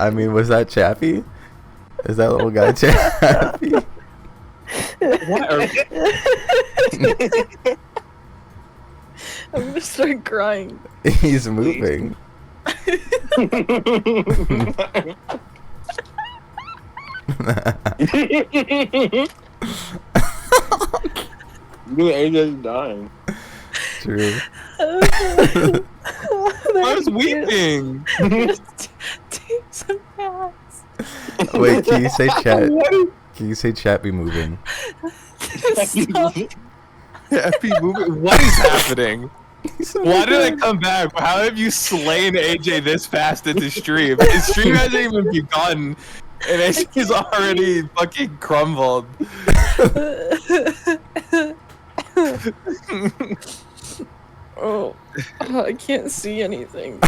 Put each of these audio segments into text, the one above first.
I mean, was that Chappie? Is that little guy Chappie? What are... I'm gonna start crying. He's moving. Dude, AJ's dying. True. I was weeping. Take some ass. Wait, can you say chat? What is Can you say chat be moving? Stop. Happy moving? What is happening? Why did I come back? How have you slain AJ this fast into stream? His stream hasn't even begun, and AJ's already fucking crumbled. Oh, I can't see anything.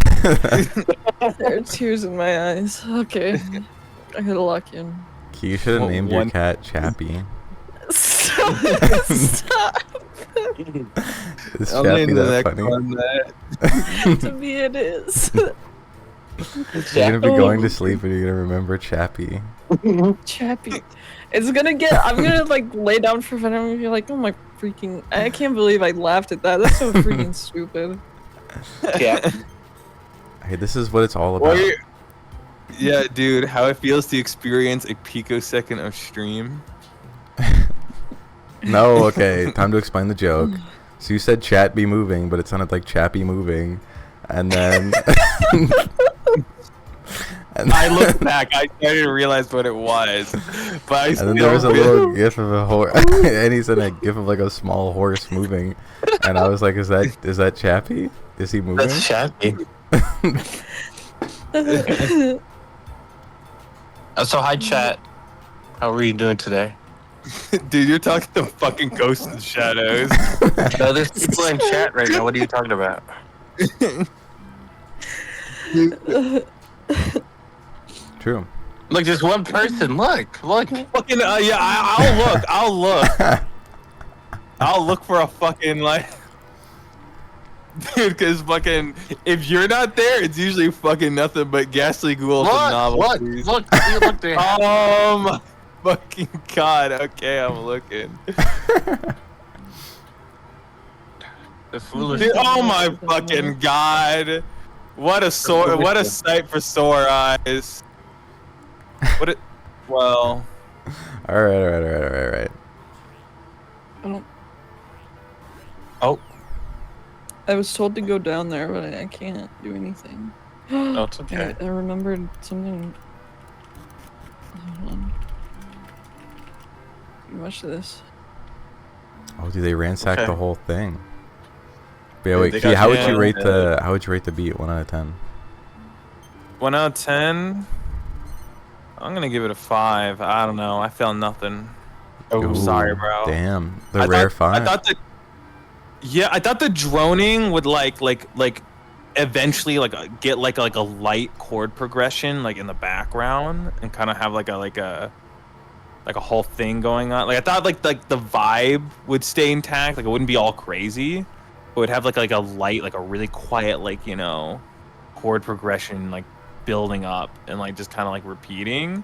There are tears in my eyes. Okay, I gotta lock in. You should have Well, named your cat Chappie. Stop! Stop! Is I'll Chappie name the that next funny? one that. To me, it is. You're gonna be going to sleep and you're gonna remember Chappie. Chappie. It's gonna get. I'm gonna like lay down for a minute and be like, oh my freaking. I can't believe I laughed at that. That's so freaking stupid. Yeah. Hey, this is what it's all about. Yeah, dude, how it feels to experience a picosecond of stream. No, okay, time to explain the joke. So you said chat be moving, but it sounded like Chappie moving. And then... and I looked back, I didn't realize what it was. But I and then there was a little gif of a horse, and he said a gif of like a small horse moving. And I was like, is that Chappie? Is he moving? That's Chappie. So hi chat. How are you doing today? Dude, you're talking to fucking Ghost in Shadows. No, there's people in chat right now. What are you talking about? True. Look, there's one person. Look. Fucking, yeah, I'll look. I'll look for a fucking, like... Dude, cause fucking, if you're not there, it's usually fucking nothing but ghastly ghouls and novelties. Look, there. Oh my fucking god, okay, I'm looking. The foolish. Dude, oh my fucking god. What a sight for sore eyes. What it, well. Alright. I don't. Oh. I was told to go down there, but I can't do anything. No, it's okay. I remembered something. Hold on. Watch this. Oh, dude, they ransacked Okay. the whole thing. But yeah, Dude, wait, they Key, got how would the- you rate the beat 1 out of 10? 1 out of 10? I'm gonna give it a 5. I don't know. I felt nothing. I'm sorry, bro. Damn, the I rare thought, 5. I thought the droning would like eventually get like a light chord progression like in the background and kind of have like a whole thing going on. Like I thought like the vibe would stay intact, like it wouldn't be all crazy. It would have like a light, like a really quiet, like, you know, chord progression like building up and like just kind of like repeating,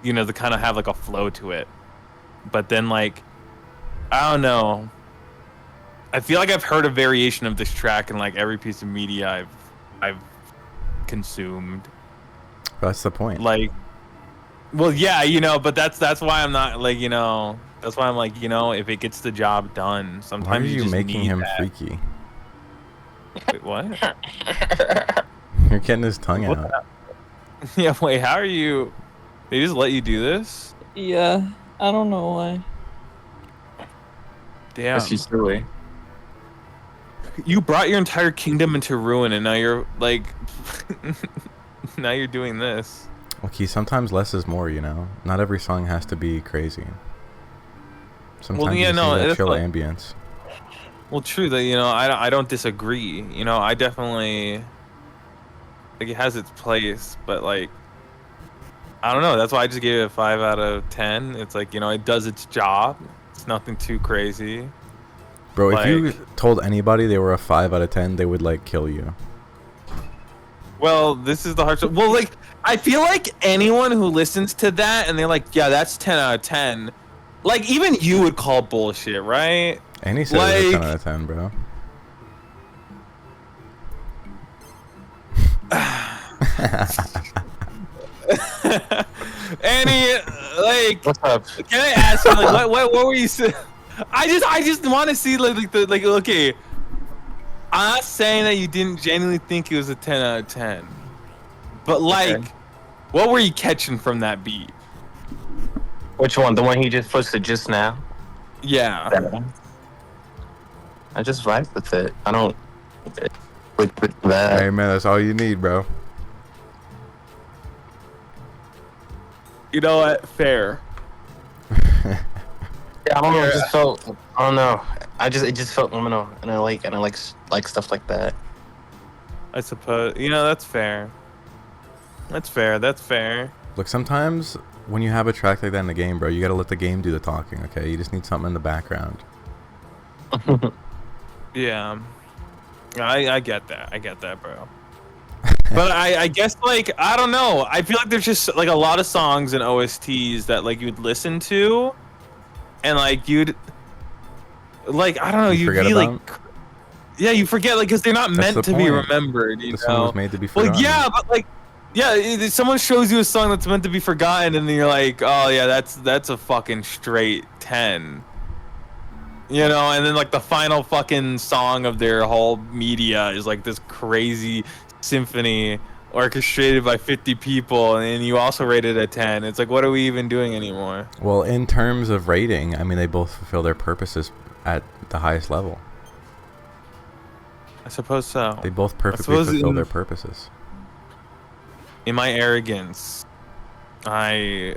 you know, to kind of have like a flow to it. But then like, I don't know. I feel like I've heard a variation of this track in like every piece of media I've consumed. That's the point. Like, well, yeah, you know, but that's why I'm not like, you know, that's why I'm like, you know, if it gets the job done, Why are sometimes you just making need him that. freaky? Wait, what? You're getting his tongue What out. Yeah, wait, how are you? They just let you do this? Yeah, I don't know why. Damn. That's just silly. You brought your entire kingdom into ruin, and now you're like, now you're doing this. Okay, sometimes less is more, you know? Not every song has to be crazy. Sometimes yeah, you just no, need that that's chill like- ambience. Well, true that, you know, I don't disagree. You know, I definitely like it has its place, but like I don't know. That's why I just gave it a 5 out of 10. It's like, you know, it does its job. It's nothing too crazy. Bro, if you like- told anybody they were a 5 out of 10, they would, like, kill you. Well, this is the hard. Well, like I feel like anyone who listens to that and they're like, yeah, that's 10 out of 10. Like, even you would call bullshit, right? And he said it was a 10 Like- out of 10, bro. Any, like, What's up? can I ask you, like, what were you saying? I just want to see, okay. I'm not saying that you didn't genuinely think it was a 10 out of 10. But, like, Okay. what were you catching from that beat? Which one? The one he just posted just now? Yeah. That one? I just vibe with it. I don't. With that. Hey, man, that's all you need, bro. You know what? Fair. Yeah, I don't know. It just felt. I don't know. It just felt liminal, and I like stuff like that. I suppose. You know, that's fair. That's fair. That's fair. Look, sometimes when you have a track like that in the game, bro, you gotta let the game do the talking, okay? You just need something in the background. Yeah. I get that. I get that, bro. But I guess, like, I don't know. I feel like there's just, like, a lot of songs and OSTs that, like, you'd listen to, and, like, you'd, like, I don't know, You you'd forget be, about 'em? like, yeah, you forget, like, because they're not That's meant the to be point. remembered, you The song know? was made to be Well, forgotten. yeah, but, like, yeah, someone shows you a song that's meant to be forgotten, and then you're like, oh, yeah, that's a fucking straight 10. You know, and then, like, the final fucking song of their whole media is, like, this crazy symphony orchestrated by 50 people, and you also rated a 10. It's like, what are we even doing anymore? Well, in terms of rating, I mean, they both fulfill their purposes at the highest level. I suppose so. They both perfectly suppose fulfill in- their purposes. In my arrogance, I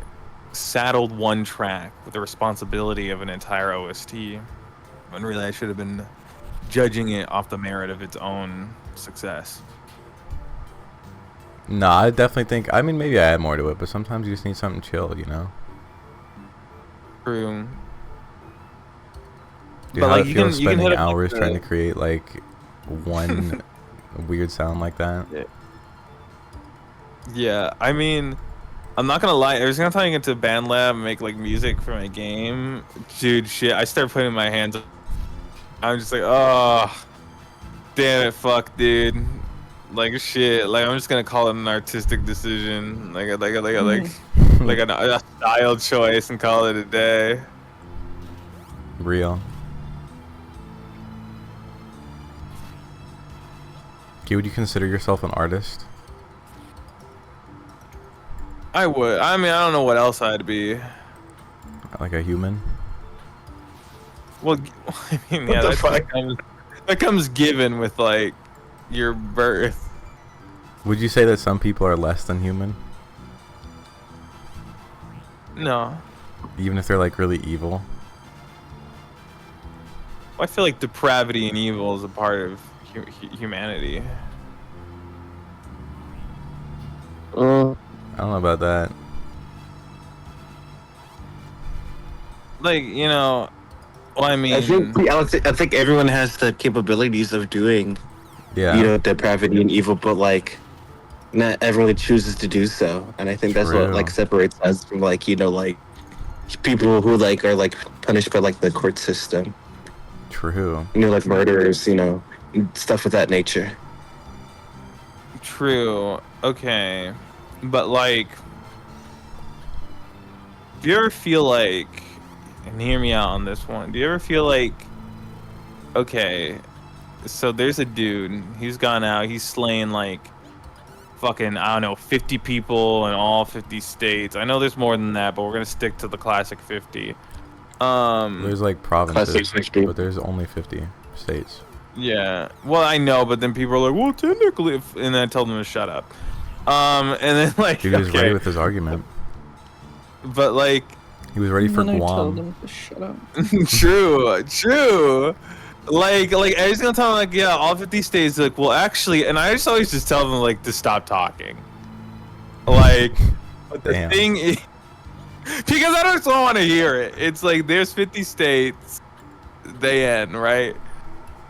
saddled one track with the responsibility of an entire OST, when really I should have been judging it off the merit of its own success. No, I definitely think. I mean, maybe I add more to it, but sometimes you just need something chill, you know. True. Dude, But, how like, it you feels can hit spending up, like, hours trying to the- create like one weird sound like that. Yeah, I mean, I'm not gonna lie. Every single time I get to BandLab and make, like, music for my game, dude, shit, I start putting my hands up. I'm just like, oh, damn it, fuck, dude. Like, shit, like, I'm just gonna call it an artistic decision, like a style choice, and call it a day. Real. Okay, would you consider yourself an artist? I would. I mean, I don't know what else I'd be. Like a human? Well, I mean, What yeah, the that's fuck? that comes given with, like, your birth. Would you say that some people are less than human? No. Even if they're like really evil? I feel like depravity and evil is a part of humanity. I don't know about that. Like, you know, well, I mean, I think everyone has the capabilities of doing, Yeah. you know, depravity and evil, but like, not everyone chooses to do so. And I think that's what True. like separates us from, like, you know, like people who like are like punished by like the court system. True. You know, like murderers, you know, stuff of that nature. true. Okay. But, like, do you ever feel like, and hear me out on this one, do you ever feel like, okay, so there's a dude, he's gone out, he's slaying, like, fucking, I don't know, 50 people in all 50 states. I know there's more than that, but we're gonna stick to the classic 50. There's like provinces, Classic 50. but there's only 50 states. Yeah. Well, I know, but then people are like, well, technically, and then I tell them to shut up. And then, like, Dude, he was ready okay, with his argument. but, like, He was ready And for then I told Guam. him to shut up. true. Like every single time, like, yeah, all 50 states, like, well, actually, and I just always just tell them, like, to stop talking. Like, but the Damn. thing is, because I just don't want to hear it. It's like, there's 50 states, they end, right?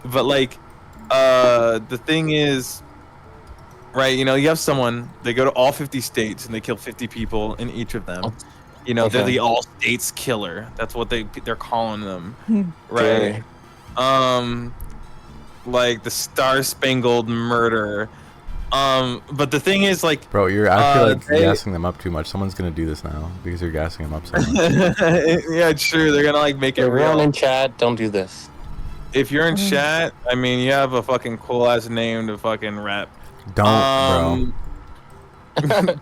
But, like, the thing is, right? You know, you have someone, they go to all 50 states and they kill 50 people in each of them. You know, they're Okay. the all states killer. That's what they're calling them, Okay. right? Like the Star Spangled Murder. But the thing is, like, Bro, I feel like they- gassing them up too much. Someone's gonna do this now because you're gassing them up so much. yeah, true. They're gonna like make it Everyone real. in chat, don't do this. If you're in chat, I mean, you have a fucking cool ass name to fucking rep. Don't, bro.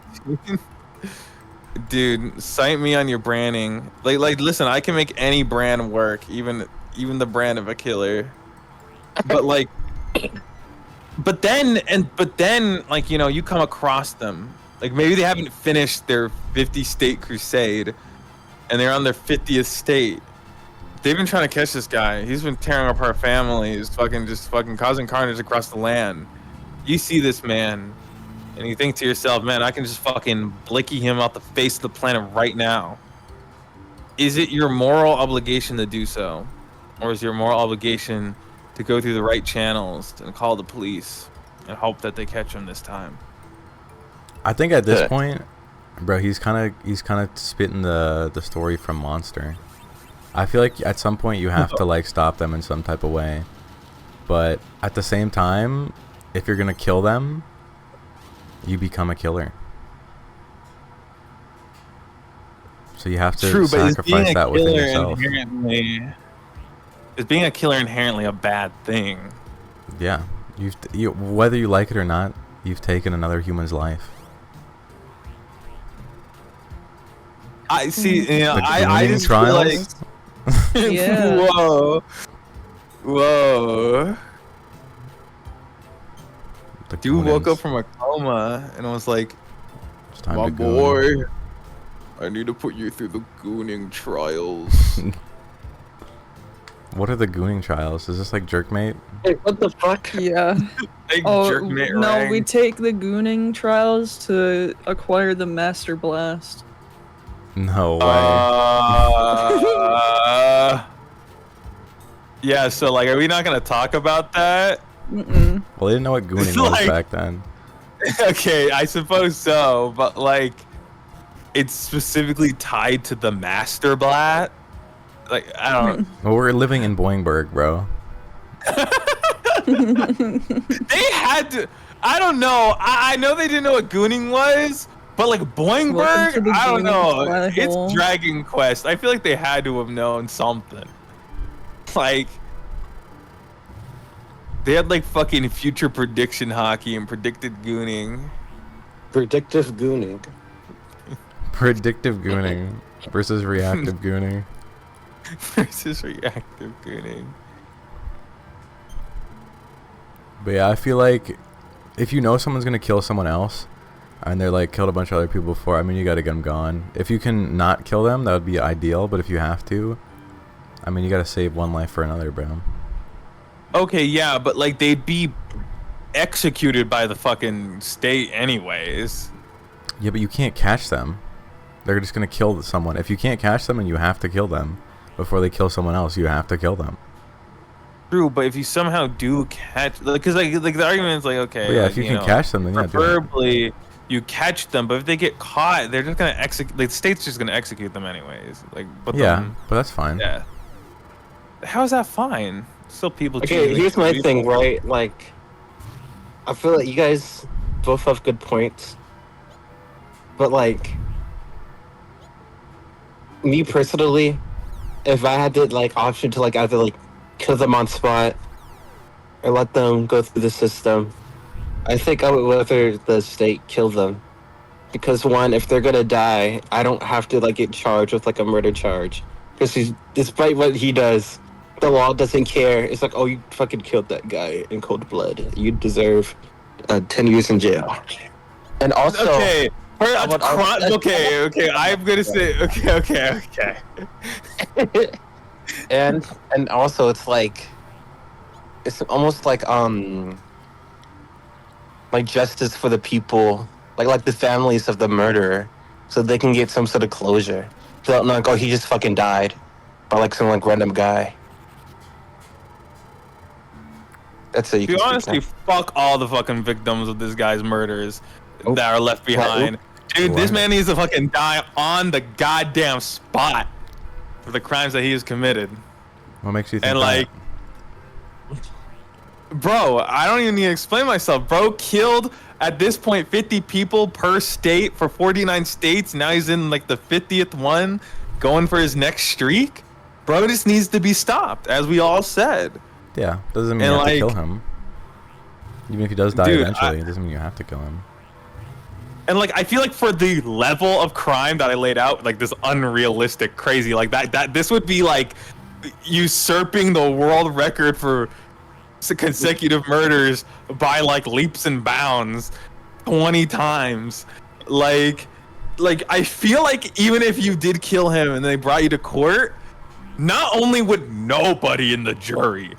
Dude, cite me on your branding. Like, listen, I can make any brand work, even the brand of a killer. But like, but then, like, you know, you come across them. Like, maybe they haven't finished their 50 state crusade, and they're on their 50th state. They've been trying to catch this guy. He's been tearing apart families, just causing carnage across the land. You see this man, and you think to yourself, man, I can just fucking blicky him off the face of the planet right now. Is it your moral obligation to do so? Or is your moral obligation to go through the right channels and call the police and hope that they catch him this time? I think at this Yeah. point, bro, he's kind of spitting the story from Monster. I feel like at some point you have to like stop them in some type of way, but at the same time, if you're gonna kill them, you become a killer. So you have to True, but sacrifice that within yourself. Is being a killer inherently a bad thing? Yeah, whether you like it or not, you've taken another human's life. I see. You know, The I grooming just feel trials? like. Yeah. Whoa. The Dude woke goonings. up from a coma and was like, It's time my to goon. boy, I need to put you through the gooning trials. What are the gooning trials? Is this like Jerkmate? Hey, what the fuck? Yeah. Big Oh, jerkmate no, rank. we take the gooning trials to acquire the Master Blast. No way. Yeah, so like, are we not gonna talk about that? Mm-mm. Well, they didn't know what gooning It's was like- back then. Okay, I suppose so, but like, it's specifically tied to the Master Blat. Like, I don't. Well, we're living in Boingburg, bro. They had to. I don't know. I know they didn't know what gooning was, but like Welcome to Boingburg, the I don't gooning know. rabbit hole. It's Dragon Quest. I feel like they had to have known something. Like, they had like fucking future prediction hockey and predicted gooning. Predictive gooning. Predictive gooning versus reactive gooning. Versus reactive gooning. But yeah, I feel like if you know someone's gonna kill someone else, and they're like killed a bunch of other people before, I mean, you gotta get them gone. If you can not kill them, that would be ideal. But if you have to, I mean, you gotta save one life for another, bro. Okay, yeah, but like they'd be executed by the fucking state anyways. Yeah, but you can't catch them. They're just gonna kill someone. If you can't catch them and you have to kill them before they kill someone else, you have to kill them. True, but if you somehow do catch, because like the argument is like, okay, But yeah, like, if you can know, catch them, then yeah, do it. preferably you catch them. But if they get caught, they're just gonna execute. Like, the state's just gonna execute them anyways. Like, but Yeah, but that's fine. yeah. How is that fine? Still people. Okay, choosing to here's kill my people. thing, right? Like, I feel like you guys both have good points. But, like, me personally, if I had the, like, option to, like, either, like, kill them on spot or let them go through the system, I think I would rather the state kill them. Because, one, if they're gonna die, I don't have to, like, get charged with, like, a murder charge. Because despite what he does, the law doesn't care. It's like, oh, you fucking killed that guy in cold blood. You deserve 10 years in jail. And also, Okay. I would- Okay. I'm gonna say okay. and also, it's like, it's almost like justice for the people, like the families of the murderer, so they can get some sort of closure. So they're not like, oh, he just fucking died by like some like random guy. That's it. You To be can honest, speak fuck all the fucking victims of this guy's murders Oh. that are left behind. Dude, this What? man needs to fucking die on the goddamn spot for the crimes that he has committed. What makes you think And that? like, bro, I don't even need to explain myself. Bro killed at this point 50 people per state for 49 states. Now he's in like the 50th one, going for his next streak. Bro just needs to be stopped, as we all said. Yeah, doesn't mean and you have to kill like- him. Even if he does die Dude, eventually, it doesn't mean you have to kill him. And like I feel like for the level of crime that I laid out, like this unrealistic, crazy, like that this would be like usurping the world record for consecutive murders by like leaps and bounds 20 times. Like I feel like even if you did kill him and they brought you to court, not only would nobody in the jury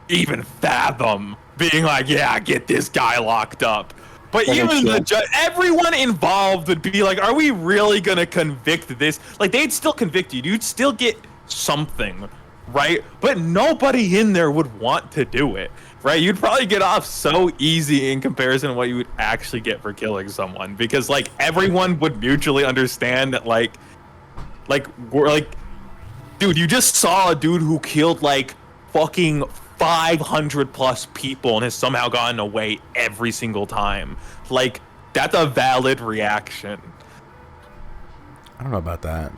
even fathom being like, yeah, get this guy locked up, but That's even true. the judge, everyone involved would be like, are we really gonna convict this? Like, they'd still convict you. You'd still get something, right? But nobody in there would want to do it, right? You'd probably get off so easy in comparison to what you would actually get for killing someone, because like everyone would mutually understand that we're like, dude, you just saw a dude who killed like fucking 500 plus people and has somehow gotten away every single time. Like, that's a valid reaction. I don't know about that.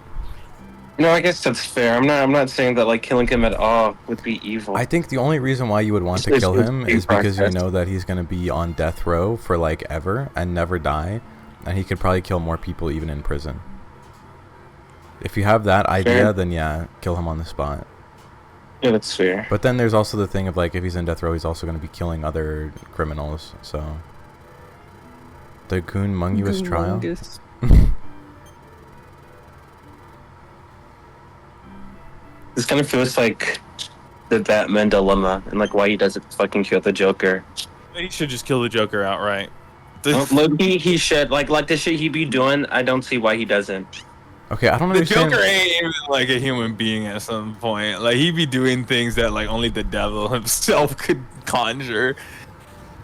No, I guess that's fair. I'm not saying that like killing him at all would be evil. I think the only reason why you would want to It's- kill it's him being is because you processed. know that he's going to be on death row for like ever and never die, and he could probably kill more people even in prison. If you have that idea, Fair. then yeah, kill him on the spot. Yeah, that's fair. But then there's also the thing of like, if he's in death row, he's also going to be killing other criminals. So the Goon Mungus trial. Goonmungus. This kind of feels like the Batman dilemma and like why he doesn't fucking kill the Joker. He should just kill the Joker outright. Maybe he should like the shit he be doing. I don't see why he doesn't. Okay, I don't The understand. Joker ain't even like a human being at some point. Like, he'd be doing things that like only the devil himself could conjure.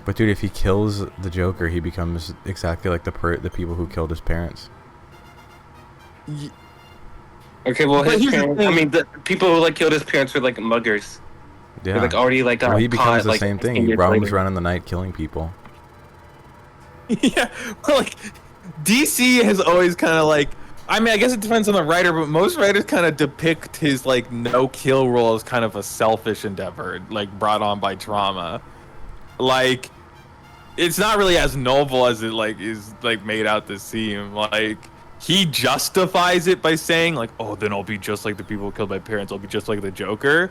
But dude, if he kills the Joker, he becomes exactly like the people who killed his parents. Okay, well But his here's the parents. I thing. mean, the people who like killed his parents were like muggers. Yeah. They're like already like well, he becomes caught, the like, same 15 thing. He years roams later. around in the night killing people. Yeah, well, like DC has always kind of like, I mean, I guess it depends on the writer, but most writers kind of depict his like no kill role as kind of a selfish endeavor, like brought on by drama. Like, it's not really as noble as it like is like made out to seem. Like, he justifies it by saying like, oh, then I'll be just like the people who killed my parents. I'll be just like the Joker.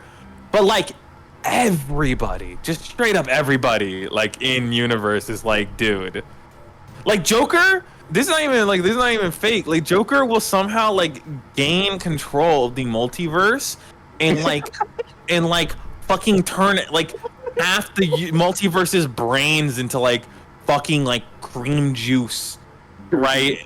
But like everybody, just straight up everybody, like in universe is like, dude. Like Joker, this is not even fake. Like Joker will somehow like gain control of the multiverse and like fucking turn it like half the multiverse's brains into like fucking like cream juice, right?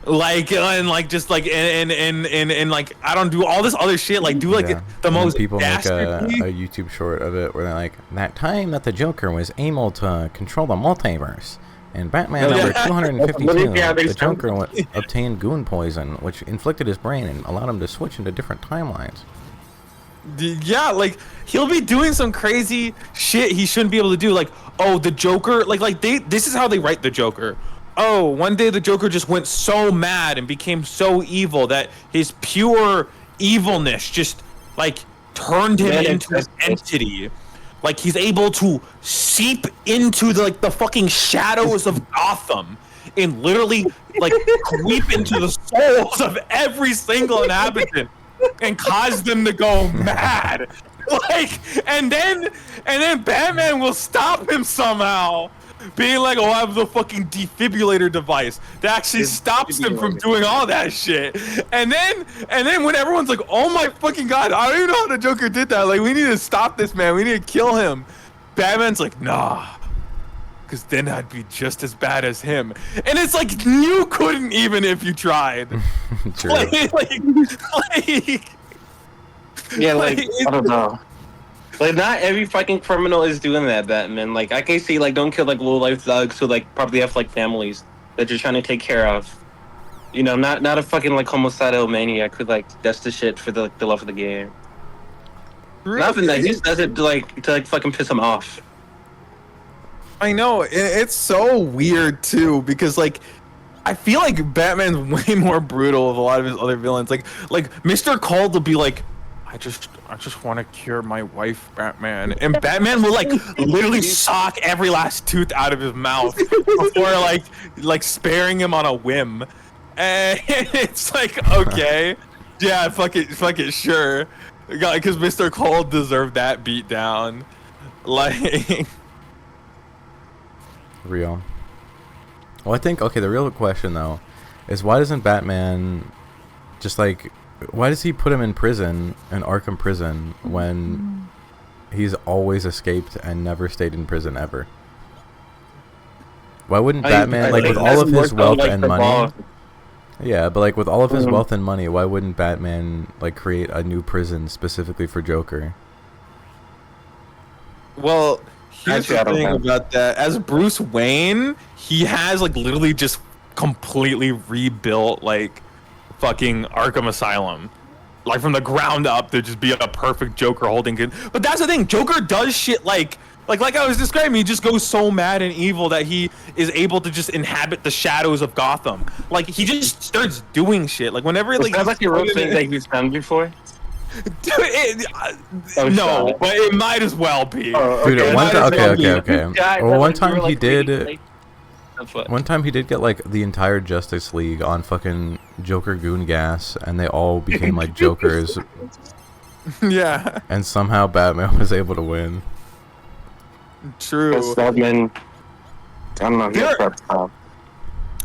Like and like just like and like I don't do all this other shit. Like do like Yeah. the And then most people make a dastardly. YouTube short of it where they're like, that time that the Joker was able to control the multiverse. In Batman Yeah. number 252, Yeah, they the sound- Joker obtained goon poison, which inflicted his brain and allowed him to switch into different timelines. Yeah, like he'll be doing some crazy shit he shouldn't be able to do. Like, oh, the Joker, this is how they write the Joker. Oh, one day the Joker just went so mad and became so evil that his pure evilness just like turned him into an entity. Like he's able to seep into the fucking shadows of Gotham and literally like creep into the souls of every single inhabitant and cause them to go mad. Like, and then Batman will stop him somehow, being like, "Oh, I have the fucking defibrillator device that actually stops him from doing all that shit." And then when everyone's like, "Oh my fucking god, I don't even know how the Joker did that. Like, we need to stop this man. We need to kill him." Batman's like, "Nah, because then I'd be just as bad as him." And it's like you couldn't even if you tried. True. like, Yeah, like I don't know. Like, not every fucking criminal is doing that, Batman. Like, I can see, like, don't kill, like, low-life thugs who, like, probably have, like, families that you're trying to take care of. You know, not a fucking, like, homicidal maniac who, like, does the shit for the love of the game. Nothing that he just does it to fucking piss him off. I know, it's so weird too because like I feel like Batman's way more brutal with a lot of his other villains. Like Mr. Cold will be like, I just want to cure my wife, Batman, and Batman will like literally sock every last tooth out of his mouth before like sparing him on a whim, and it's like okay, yeah, fuck it, sure, because Mr. Cold deserved that beat down, like. Real. Well, I think the real question though is why doesn't Batman just like why does he put him in prison, in Arkham prison, when he's always escaped and never stayed in prison ever? Why wouldn't Batman like with all of his wealth and money? Yeah, but like with all of his wealth and money, why wouldn't Batman like create a new prison specifically for Joker? Well, here's the thing about that. As Bruce Wayne, he has like literally just completely rebuilt like fucking Arkham Asylum. Like from the ground up to just be a perfect Joker holding good. But that's the thing, Joker does shit like I was describing, he just goes so mad and evil that he is able to just inhabit the shadows of Gotham. Like he just starts doing shit. Like whenever like that's like the real thing that he's done before. Dude, no, but it might as well be. Dude, okay. Well, one time he did. One time he did get like the entire Justice League on fucking Joker goon gas, and they all became like Jokers. Yeah. And somehow Batman was able to win. True. Batman, I don't know.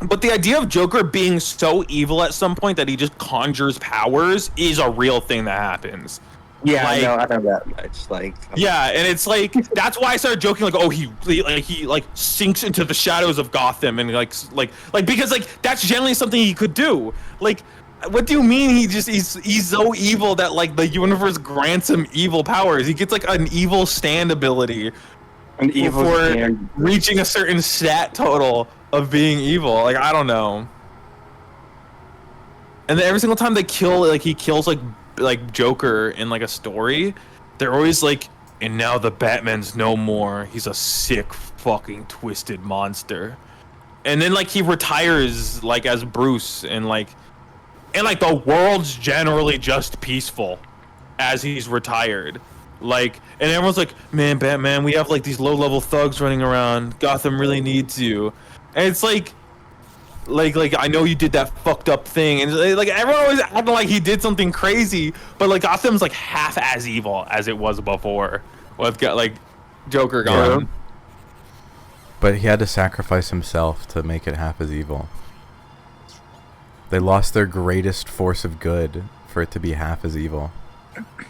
But the idea of Joker being so evil at some point that he just conjures powers is a real thing that happens. Yeah, like, I know that much. Like, yeah, and it's like that's why I started joking. Like, oh, he sinks into the shadows of Gotham, and like because like that's generally something he could do. Like, what do you mean he's so evil that like the universe grants him evil powers? He gets like an evil stand ability for reaching a certain stat total of being evil. Like, I don't know. And then every single time they kill, like he kills like Joker in like a story, they're always like, and now the Batman's no more. He's a sick fucking twisted monster. And then like he retires like as Bruce, and like the world's generally just peaceful as he's retired. Like, and everyone's like, man, Batman, we have like these low-level thugs running around. Gotham really needs you. And it's like I know you did that fucked up thing, and like everyone always acting like he did something crazy, but like Gotham's like half as evil as it was before. With like Joker gone. Yeah. But he had to sacrifice himself to make it half as evil. They lost their greatest force of good for it to be half as evil. Okay.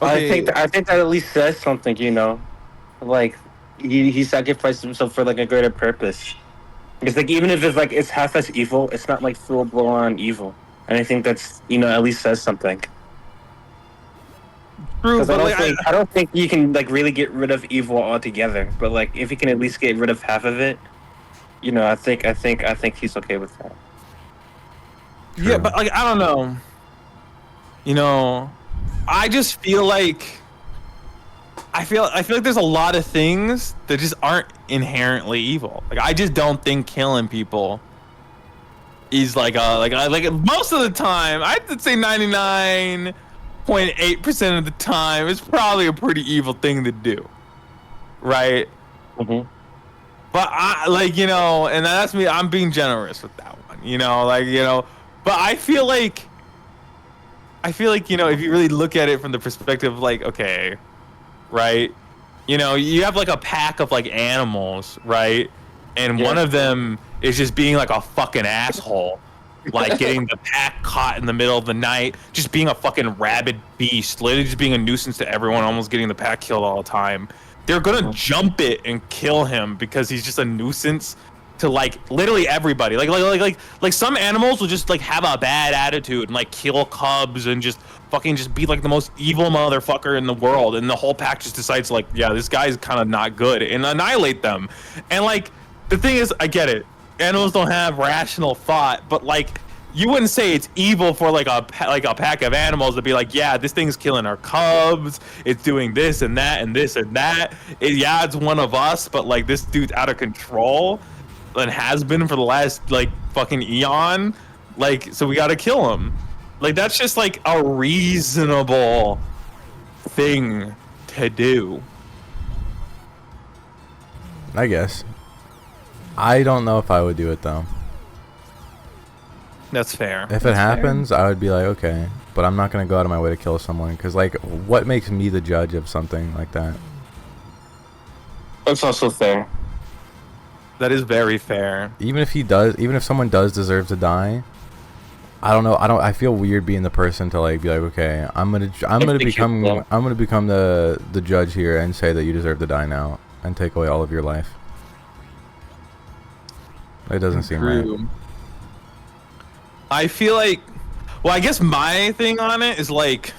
I think that at least says something, you know, like he sacrificed himself for like a greater purpose. Because like even if it's half as evil, it's not like full blown on and I think that's, you know, at least says something. True, but I don't think you can like really get rid of evil altogether. But like if you can at least get rid of half of it, you know, I think he's okay with that. True. Yeah, but like I don't know. You know, I just feel like I feel like there's a lot of things that just aren't inherently evil. Like I just don't think killing people is like most of the time, I'd say 99.8% of the time, it's probably a pretty evil thing to do, right? Mm-hmm. But I like, you know, and that's me. I'm being generous with that one, you know, like, you know. But I feel like you know, if you really look at it from the perspective of like, okay, right, you know, you have like a pack of like animals, right, and one of them is just being like a fucking asshole, like getting the pack caught in the middle of the night, just being a fucking rabid beast, literally just being a nuisance to everyone, almost getting the pack killed all the time. They're gonna jump it and kill him because he's just a nuisance to like literally everybody. Like some animals will just like have a bad attitude and like kill cubs and just fucking just be like the most evil motherfucker in the world, and the whole pack just decides like, yeah, this guy's kind of not good, and annihilate them. And like the thing is, I get it. Animals don't have rational thought, but like you wouldn't say it's evil for like a pack of animals to be like, yeah, this thing's killing our cubs, it's doing this and that and this and that. Yeah, it's one of us, but like this dude's out of control and has been for the last like fucking eon. Like, so we gotta kill him. Like, that's just like a reasonable thing to do. I guess. I don't know if I would do it though. That's fair. If it happens, I would be like, okay, but I'm not gonna go out of my way to kill someone, because like, what makes me the judge of something like that? That's also fair. That is very fair. Even if someone does deserve to die, I don't know. I feel weird being the person to like be like, okay, I'm gonna become the judge here and say that you deserve to die now and take away all of your life. It doesn't seem right. I feel like, well, I guess my thing on it is like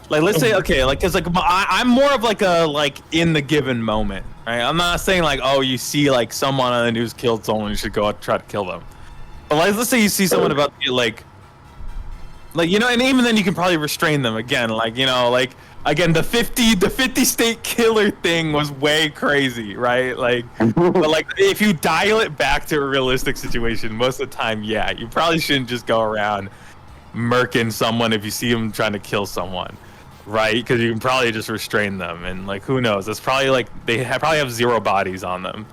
let's say, okay, like, cause like I'm more of like a like in the given moment, right? I'm not saying like, oh, you see like someone on the news killed someone, you should go out and try to kill them. But like, let's say you see someone about to get like you know, and even then you can probably restrain them again, like, you know, like again the 50 state killer thing was way crazy, right? Like, but like if you dial it back to a realistic situation, most of the time, yeah, you probably shouldn't just go around murking someone if you see them trying to kill someone, right? Because you can probably just restrain them, and like, who knows? It's probably like they probably have 0 bodies on them.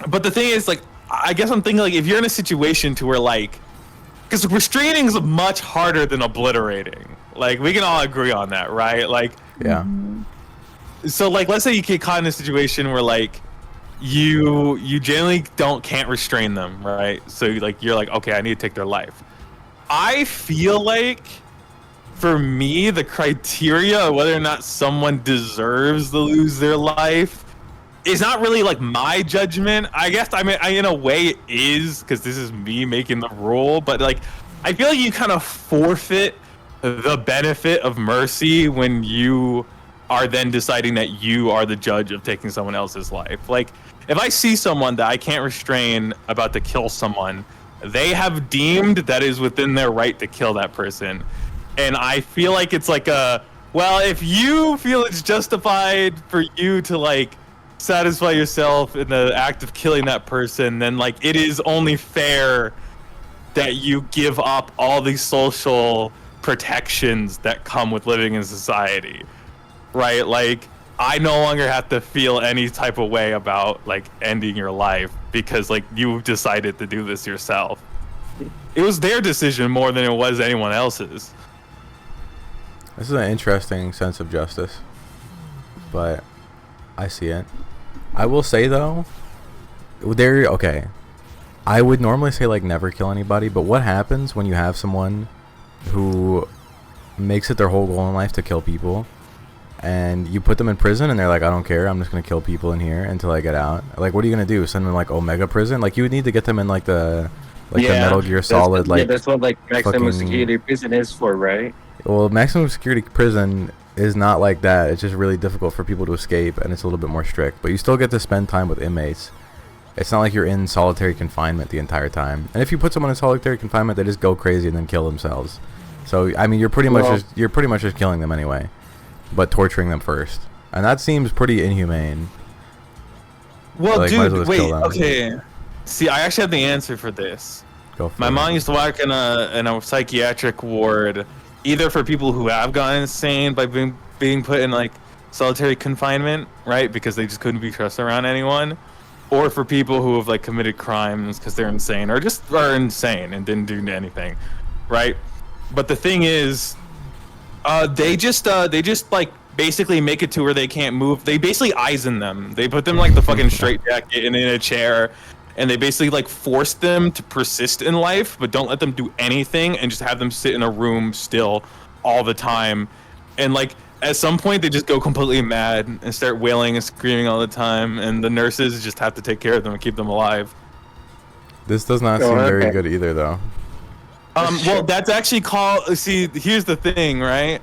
But the thing is, like, I guess I'm thinking like if you're in a situation to where like, because restraining is much harder than obliterating. Like, we can all agree on that, right? Like, yeah. So like, let's say you get caught in a situation where like you generally can't restrain them, right? So you're like, okay, I need to take their life. I feel like for me, the criteria of whether or not someone deserves to lose their life is not really like my judgment. I guess I mean, in a way it is, because this is me making the rule, but like I feel like you kind of forfeit the benefit of mercy when you are then deciding that you are the judge of taking someone else's life. Like, if I see someone that I can't restrain about to kill someone, they have deemed that is within their right to kill that person. And I feel like it's like well, if you feel it's justified for you to like satisfy yourself in the act of killing that person, then like it is only fair that you give up all these social protections that come with living in society, right? Like, I no longer have to feel any type of way about like ending your life because like you decided to do this yourself. It was their decision more than it was anyone else's. This is an interesting sense of justice, but I see it. I will say though, okay, I would normally say like never kill anybody, but what happens when you have someone who makes it their whole goal in life to kill people, and you put them in prison and they're like, I don't care, I'm just gonna kill people in here until I get out? Like, what are you gonna do? Send them in like Omega prison? Like, you would need to get them in like the the Metal Gear Solid, like, that's what like maximum fucking security prison is for, right? Well, maximum security prison is not like that. It's just really difficult for people to escape, and it's a little bit more strict. But you still get to spend time with inmates. It's not like you're in solitary confinement the entire time. And if you put someone in solitary confinement, they just go crazy and then kill themselves. So I mean, you're pretty much just killing them anyway, but torturing them first, and that seems pretty inhumane. Well, like, dude, wait, okay. See, I actually have the answer for this. Go for My it. mom used to work in a psychiatric ward, either for people who have gone insane by being put in like solitary confinement, right? Because they just couldn't be trusted around anyone, or for people who have like committed crimes because they're insane or just are insane and didn't do anything, right? But the thing is, they just like basically make it to where they can't move. They basically eisen them. They put them like the fucking straitjacket and in a chair, and they basically like force them to persist in life, but don't let them do anything, and just have them sit in a room still all the time. And like at some point they just go completely mad and start wailing and screaming all the time, and the nurses just have to take care of them and keep them alive. This does not Oh, seem very okay. good either, though. Well, that's actually called. See, here's the thing, right?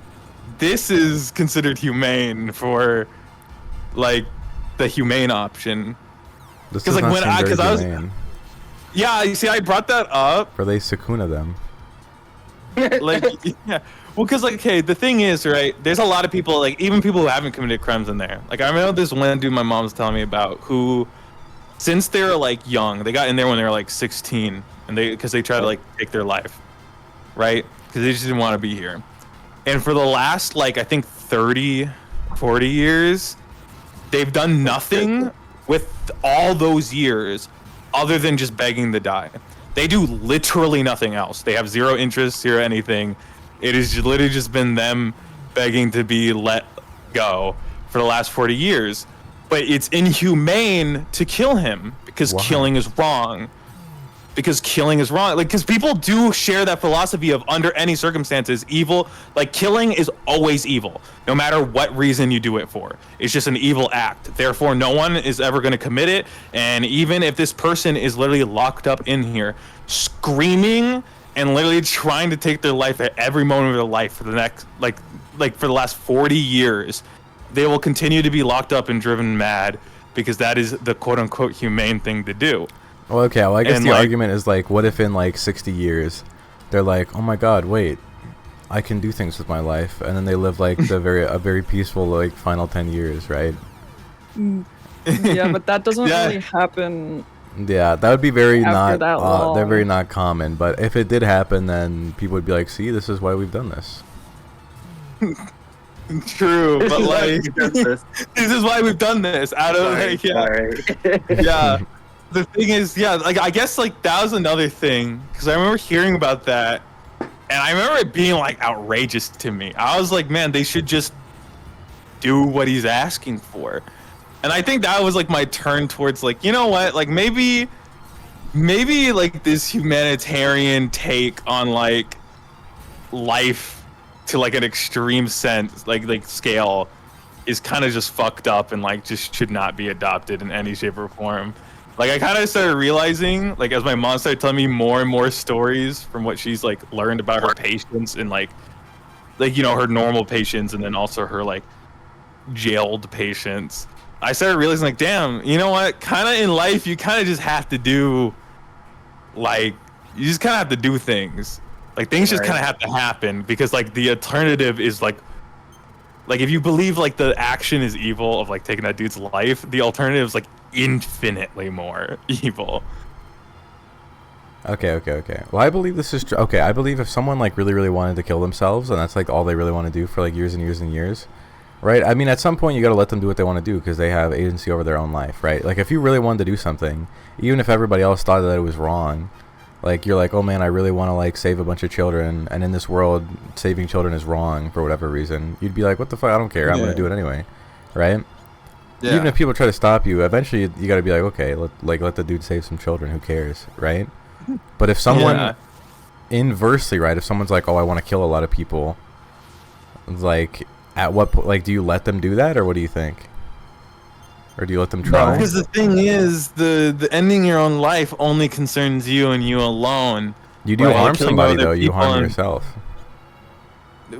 This is considered humane for, like, the humane option. This 'Cause, does like, not when seem I- very 'cause I was- humane. Yeah, you see, I brought that up. Or they Sukuna them. Like, yeah. Well, because, like, okay, the thing is, right? There's a lot of people, like, even people who haven't committed crimes in there. Like, I remember this one dude my mom was telling me about who, since they were, like, young, they got in there when they were, like, 16, and because they tried to, like, take their life, right? Because they just didn't want to be here. And for the last, like, I think 30, 40 years, they've done nothing with all those years other than just begging to die. They do literally nothing else. They have zero interest, zero anything. It has literally just been them begging to be let go for the last 40 years. But it's inhumane to kill him because Why? killing is wrong. Because killing is wrong. Like, because people do share that philosophy of under any circumstances, evil, like killing is always evil, no matter what reason you do it for. It's just an evil act. Therefore, no one is ever going to commit it. And even if this person is literally locked up in here, screaming and literally trying to take their life at every moment of their life for the next, like for the last 40 years, they will continue to be locked up and driven mad because that is the quote unquote humane thing to do. Well, okay. Well, I guess And, the like- argument is like, what if in like 60 years, they're like, oh my God, wait, I can do things with my life, and then they live like a very peaceful like final 10 years, right? Yeah, but that doesn't Yeah. really happen. Yeah, that would be very After not. that They're very long. not common. But if it did happen, then people would be like, see, this is why we've done this. True, but like this is why we've done this. Out of like, yeah, yeah. The thing is, yeah, like I guess like that was another thing because I remember hearing about that, and I remember it being like outrageous to me. I was like, man, they should just do what he's asking for, and I think that was like my turn towards like, you know what, like maybe like this humanitarian take on like life to like an extreme sense, like scale, is kind of just fucked up and like just should not be adopted in any shape or form. Like I kind of started realizing, like as my mom started telling me more and more stories from what she's like learned about her patients and like you know her normal patients and then also her like jailed patients. I started realizing like, damn, you know what? Kind of in life, you kind of just have to do, like, you just kind of have to do things. Like things just Right. kind of have to happen because like the alternative is like if you believe like the action is evil of like taking that dude's life, the alternative is like infinitely more evil. Okay. Well, I believe this is true. Okay, I believe if someone like really wanted to kill themselves, and that's like all they really want to do for like years and years and years, right? I mean, at some point you got to let them do what they want to do because they have agency over their own life, right? Like if you really wanted to do something, even if everybody else thought that it was wrong, like you're like, oh man, I really want to like save a bunch of children, and in this world, saving children is wrong for whatever reason. You'd be like, what the fuck? I don't care. I'm Yeah. gonna do it anyway, right? Even if people try to stop you, eventually you got to be like, okay, let the dude save some children. Who cares, right? But if someone Yeah. inversely, right? If someone's like, oh, I want to kill a lot of people, like at what point? Like, do you let them do that, or what do you think? Or do you let them try? Because the thing is, the ending your own life only concerns you and you alone. You do Right, harm killing somebody other though. You people harm and- yourself.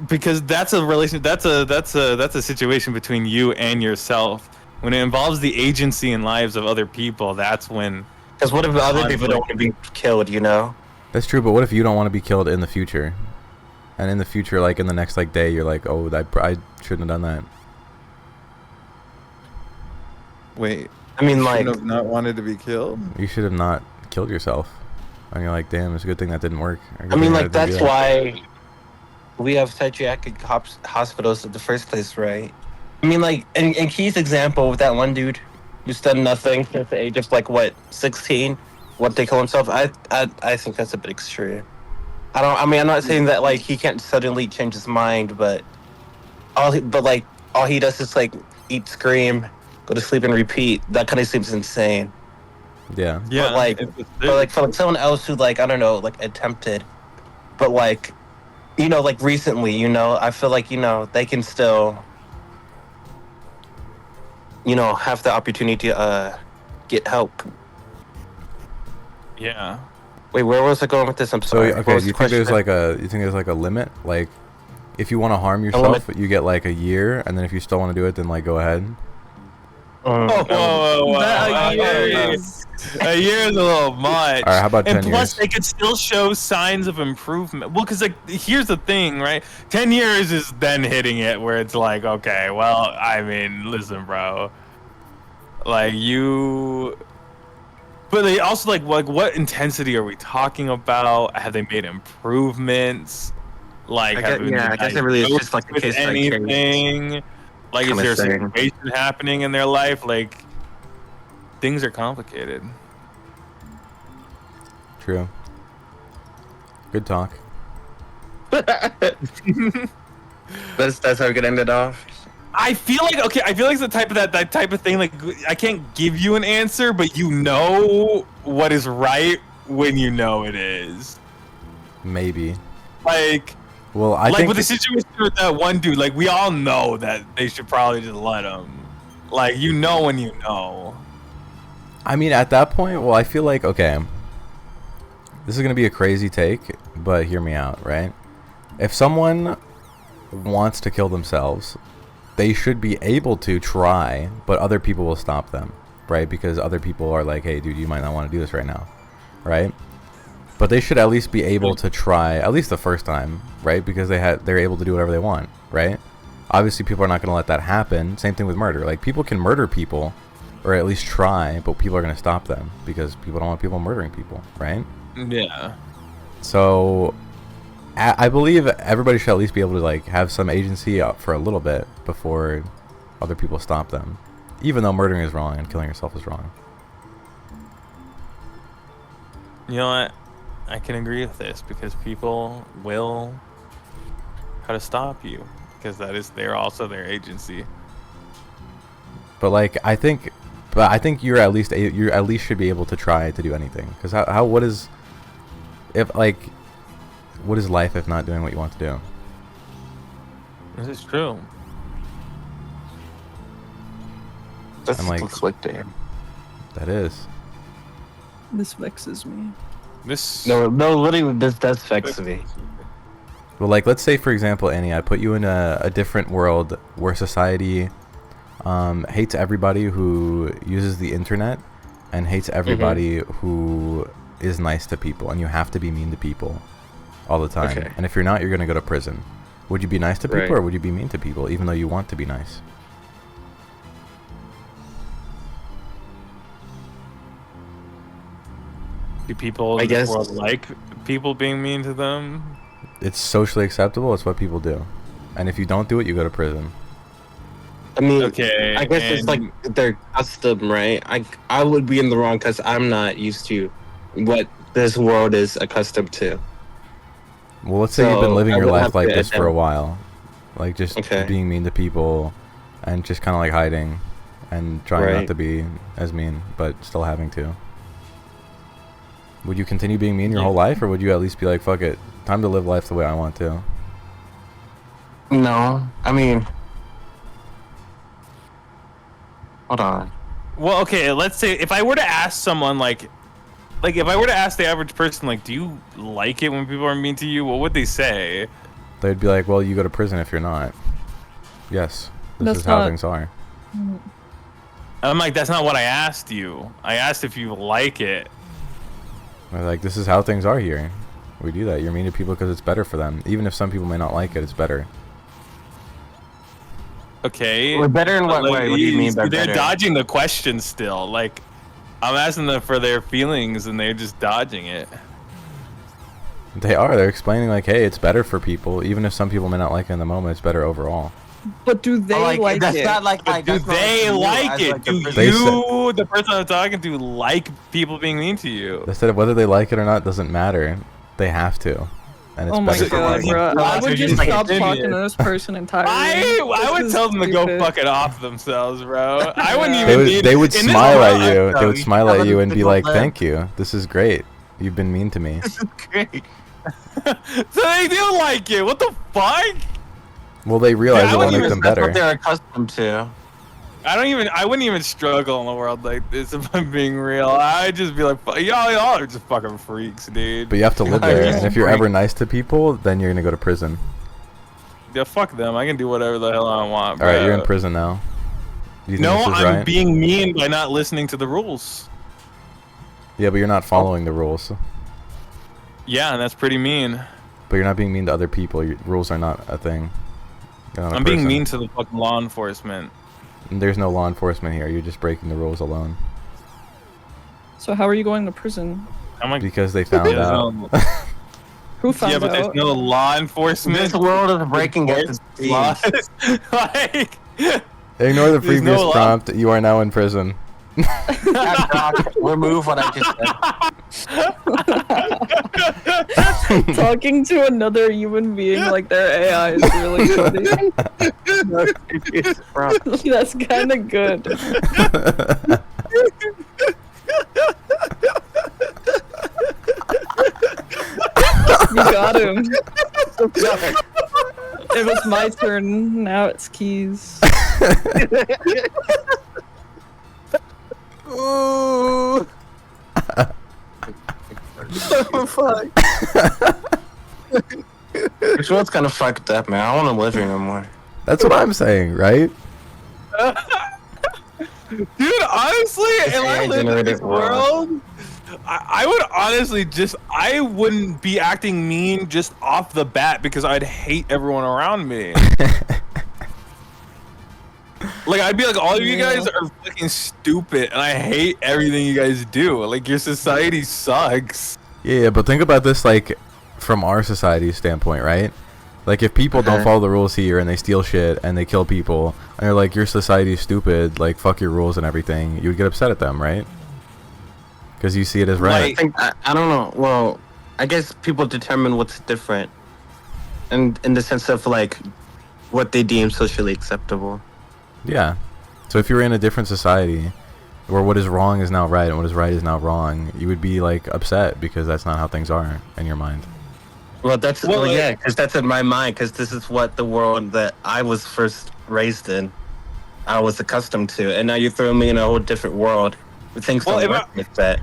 Because that's a relation. That's a situation between you and yourself. When it involves the agency and lives of other people, that's when. Because what if other people don't want to be killed, you know? That's true, but what if you don't want to be killed in the future? And in the future, like in the next like day, you're like, oh, I shouldn't have done that. Wait. I mean, like, Have not wanted to be killed. You should have not killed yourself. And you're like, damn, it's a good thing that didn't work. Or good I mean, thing like, I didn't do that's that. why we have psychiatric hospitals in the first place, right? I mean, like, in Keith's example with that one dude who's done nothing at the age of, like, what, 16? What, they kill himself? I think that's a bit extreme. I'm not saying that, like, he can't suddenly change his mind, but all he does is, like, eat, scream, go to sleep, and repeat. That kind of seems insane. Yeah. Yeah. But, like, for like someone else who, like, I don't know, like, attempted, but, like, you know, like, recently, you know, I feel like, you know, they can still have the opportunity to get help. Yeah. Wait, where was I going with this? I'm So sorry. What okay, was do the you think there's question? like a limit? Like, if you want to harm limit? yourself, you get like a year, and then if you still want to do it, then like go ahead. Whoa, whoa. That a year Whoa. is A year is a little much. All right, how about and 10 plus, years? they could still show signs of improvement. Well, because like, here's the thing, right? 10 years is then hitting it where it's like, okay, well, I mean, listen, bro. Like you, but they also like what intensity are we talking about? Have they made improvements? Like, I have guess, they yeah, I guess it really is diagnosed just like a with case by case anything? Like, is kinda there a thing. situation happening in their life? Like, things are complicated. True. Good talk. That's how we could end it off. I feel like it's the type of that type of thing. Like, I can't give you an answer, but you know what is right when you know it is. Maybe. Like, Well, I like think with the situation with that one dude, like we all know that they should probably just let him. Like, you know when you know. I mean, at that point, well, I feel like, okay, this is going to be a crazy take, but hear me out, right? If someone wants to kill themselves, they should be able to try, but other people will stop them, right? Because other people are like, hey, dude, you might not want to do this right now, right? But they should at least be able to try, at least the first time, right? Because they're able to do whatever they want, right? Obviously, people are not going to let that happen. Same thing with murder. Like, people can murder people, or at least try, but people are going to stop them because people don't want people murdering people, right? Yeah. So, I believe everybody should at least be able to like have some agency up for a little bit before other people stop them, even though murdering is wrong and killing yourself is wrong. You know what? I can agree with this because people will try to stop you because they're also their agency. But like, I think you at least should be able to try to do anything. Because what is life if not doing what you want to do? This is true. That I'm like- looks like damn. That is. this vexes me. This No, literally, this does vex me. Well, like, let's say for example, Annie, I put you in a different world where society hates everybody who uses the internet and hates everybody who is nice to people, and you have to be mean to people all the time. Okay. And if you're not, you're gonna go to prison. Would you be nice to people, Right. or would you be mean to people, even though you want to be nice? do people I in this guess- world like people being mean to them? It's socially acceptable. It's what people do, and if you don't do it, you go to prison. I mean, Okay, I guess it's like their custom, right? I would be in the wrong because I'm not used to what this world is accustomed to. Well, let's say you've been So, living I your would life have like to this for a adapt. while, like just Okay. being mean to people, and just kind of like hiding, and trying not Right. to be as mean, but still having to. Would you continue being mean your Yeah. whole life, or would you at least be like, fuck it, time to live life the way I want to? No, I mean, hold on. Well, okay, let's say if I were to ask someone like if I were to ask the average person like, do you like it when people are mean to you? What would they say? They'd be like, well, you go to prison if you're not. Yes, this That's is how not- things are. I'm like, that's not what I asked you. I asked if you like it. They're like, this is how things are here. We do that. You're mean to people because it's better for them. Even if some people may not like it, it's better. Okay. We're better in what Like, way? What do you mean by they're better? dodging the question still. Like, I'm asking them for their feelings and they're just dodging it. They are. They're explaining like, hey, it's better for people. Even if some people may not like it in the moment, it's better overall. But do they like that's it? not like But do that's not they you like as, it? like, a Do person. They you, the person I'm talking to, like people being mean to you? They said whether they like it or not doesn't matter. They have to. And it's Oh my better for god, them. bro! No, I so would you're just just like stop an talking idiot. to this person entirely. I would This tell is them to go stupid. fucking off themselves, bro. I wouldn't Yeah. even. They would in this smile world- at you. They no, would you smile tell at them you to and be go like, left. thank you. This is great. You've been mean to me. This is great. So they do like it. What the fuck? Well, they realize Yeah, I it will wouldn't make even them That's what better. they're accustomed to. I wouldn't even struggle in a world like this if I'm being real. I'd just be like, y'all are just fucking freaks, dude. But you have to live there, and if you're ever nice to people, then you're gonna go to prison. Yeah, fuck them. I can do whatever the hell I want. All right, you're in prison now. Do you think No, this is I'm right? being mean by not listening to the rules. Yeah, but you're not following the rules. Yeah, and that's pretty mean. But you're not being mean to other people. Rules are not a thing. You're not a I'm being person. mean to the fucking law enforcement. There's no law enforcement here. You're just breaking the rules alone. So how are you going to prison? I'm like, Because they found there's out. no- Who found yeah, but there's out? no law enforcement. This world is breaking at the Laws. seams. Like, Ignore the There's previous no law. prompt. You are now in prison. Yeah, Doc, remove what I just said. Talking to another human being like their AI is really funny. That's kind of good. You got him. It was my turn. Now it's Keys. Ooh. Oh, fuck. This world's kind of fucked up, man. I don't want to live here no more. That's what I'm saying, right? dude, honestly, if I lived in this AI-generated world. world, I would honestly I wouldn't be acting mean just off the bat because I'd hate everyone around me. Like, I'd be like, all of you guys are fucking stupid, and I hate everything you guys do. Like, your society sucks. Yeah, but think about this, like, from our society's standpoint, right? Like, if people don't follow the rules here and they steal shit and they kill people, and you're like, your society's stupid, like, fuck your rules and everything, you would get upset at them, right? Because you see it as right. I think I don't know. Well, I guess people determine what's different, and in the sense of like what they deem socially acceptable. Yeah. So if you were in a different society where what is wrong is now right and what is right is now wrong, you would be like upset because that's not how things are in your mind. Well, that's Well, yeah, because that's in my mind. Because this is what the world that I was first raised in, I was accustomed to, and now you throw me in a whole different world where things Well, don't if work like that.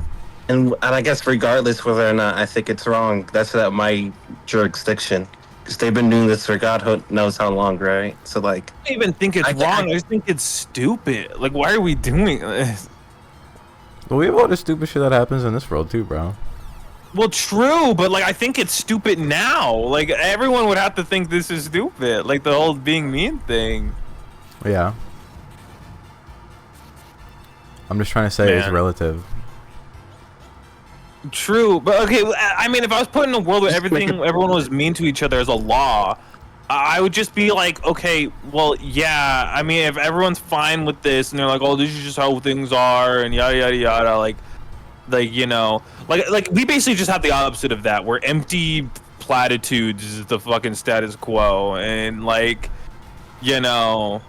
And I guess regardless whether or not I think it's wrong, that's not my jurisdiction. Because they've been doing this for God knows how long, right? So like, I don't even think it's I- wrong. I just think it's stupid. Like, why are we doing this? But we have all the stupid shit that happens in this world too, bro. Well, true, but like, I think it's stupid now. Like, everyone would have to think this is stupid. Like, the whole being mean thing. Yeah. I'm just trying to say it's Man. relative. True, but okay. I mean, if I was put in a world where everyone was mean to each other as a law, I would just be like, okay, well, yeah. I mean, if everyone's fine with this and they're like, oh, this is just how things are, and yada yada yada, like you know, like we basically just have the opposite of that, where empty platitudes is the fucking status quo, and like, you know,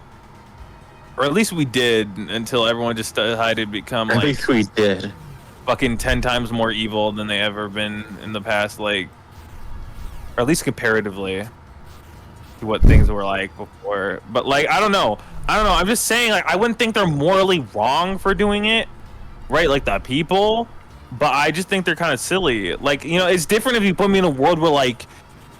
or at least we did until everyone just decided to become at like least we did. fucking 10 times more evil than they ever been in the past, like, or at least comparatively to what things were like before. But like, I don't know. I'm just saying, like, I wouldn't think they're morally wrong for doing it, right? Like the people, but I just think they're kind of silly. Like, you know, it's different if you put me in a world where like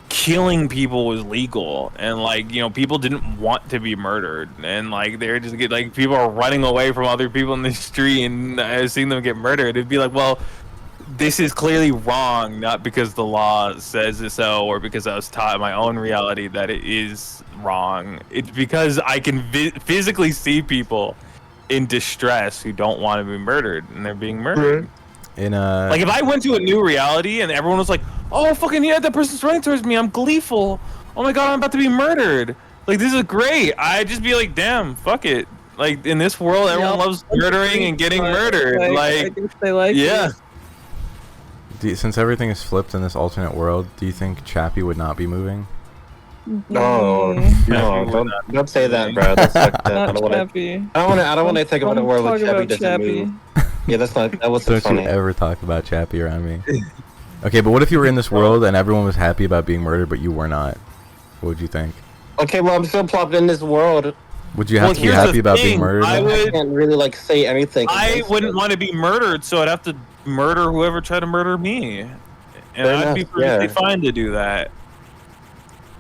killing people was legal and like, you know, people didn't want to be murdered and like they're just like people are running away from other people in the street and seeing them get murdered. It'd be like, well, this is clearly wrong, not because the law says so or because I was taught in my own reality that it is wrong. It's because I can physically see people in distress who don't want to be murdered and they're being murdered. In a Like, if I went to a new reality and everyone was like, oh, fucking yeah, that person's running towards me, I'm gleeful. Oh my god, I'm about to be murdered. Like, this is great. I'd just be like, damn, fuck it. Like, in this world, everyone loves murdering and getting murdered. I Like, guess they like yeah. since everything is flipped in this alternate world, do you think Chappie would not be moving? No, Mm, no, don't say that, bro. That's fucked up. I not don't want to. Chappie. I don't want to think about a world where Talk Chappie about doesn't Chappie. move. Yeah, that wasn't Don't you funny. ever talk about Chappie around me. Okay, but what if you were in this world and everyone was happy about being murdered, but you were not? What would you think? Okay, well, I'm still plopped in this world. Would you have Well, to be here's the happy about being thing, murdered? I though? would- I can't really like say anything. I against wouldn't it. want to be murdered, so I'd have to murder whoever tried to murder me, and Fair I'd be enough, perfectly yeah. fine to do that.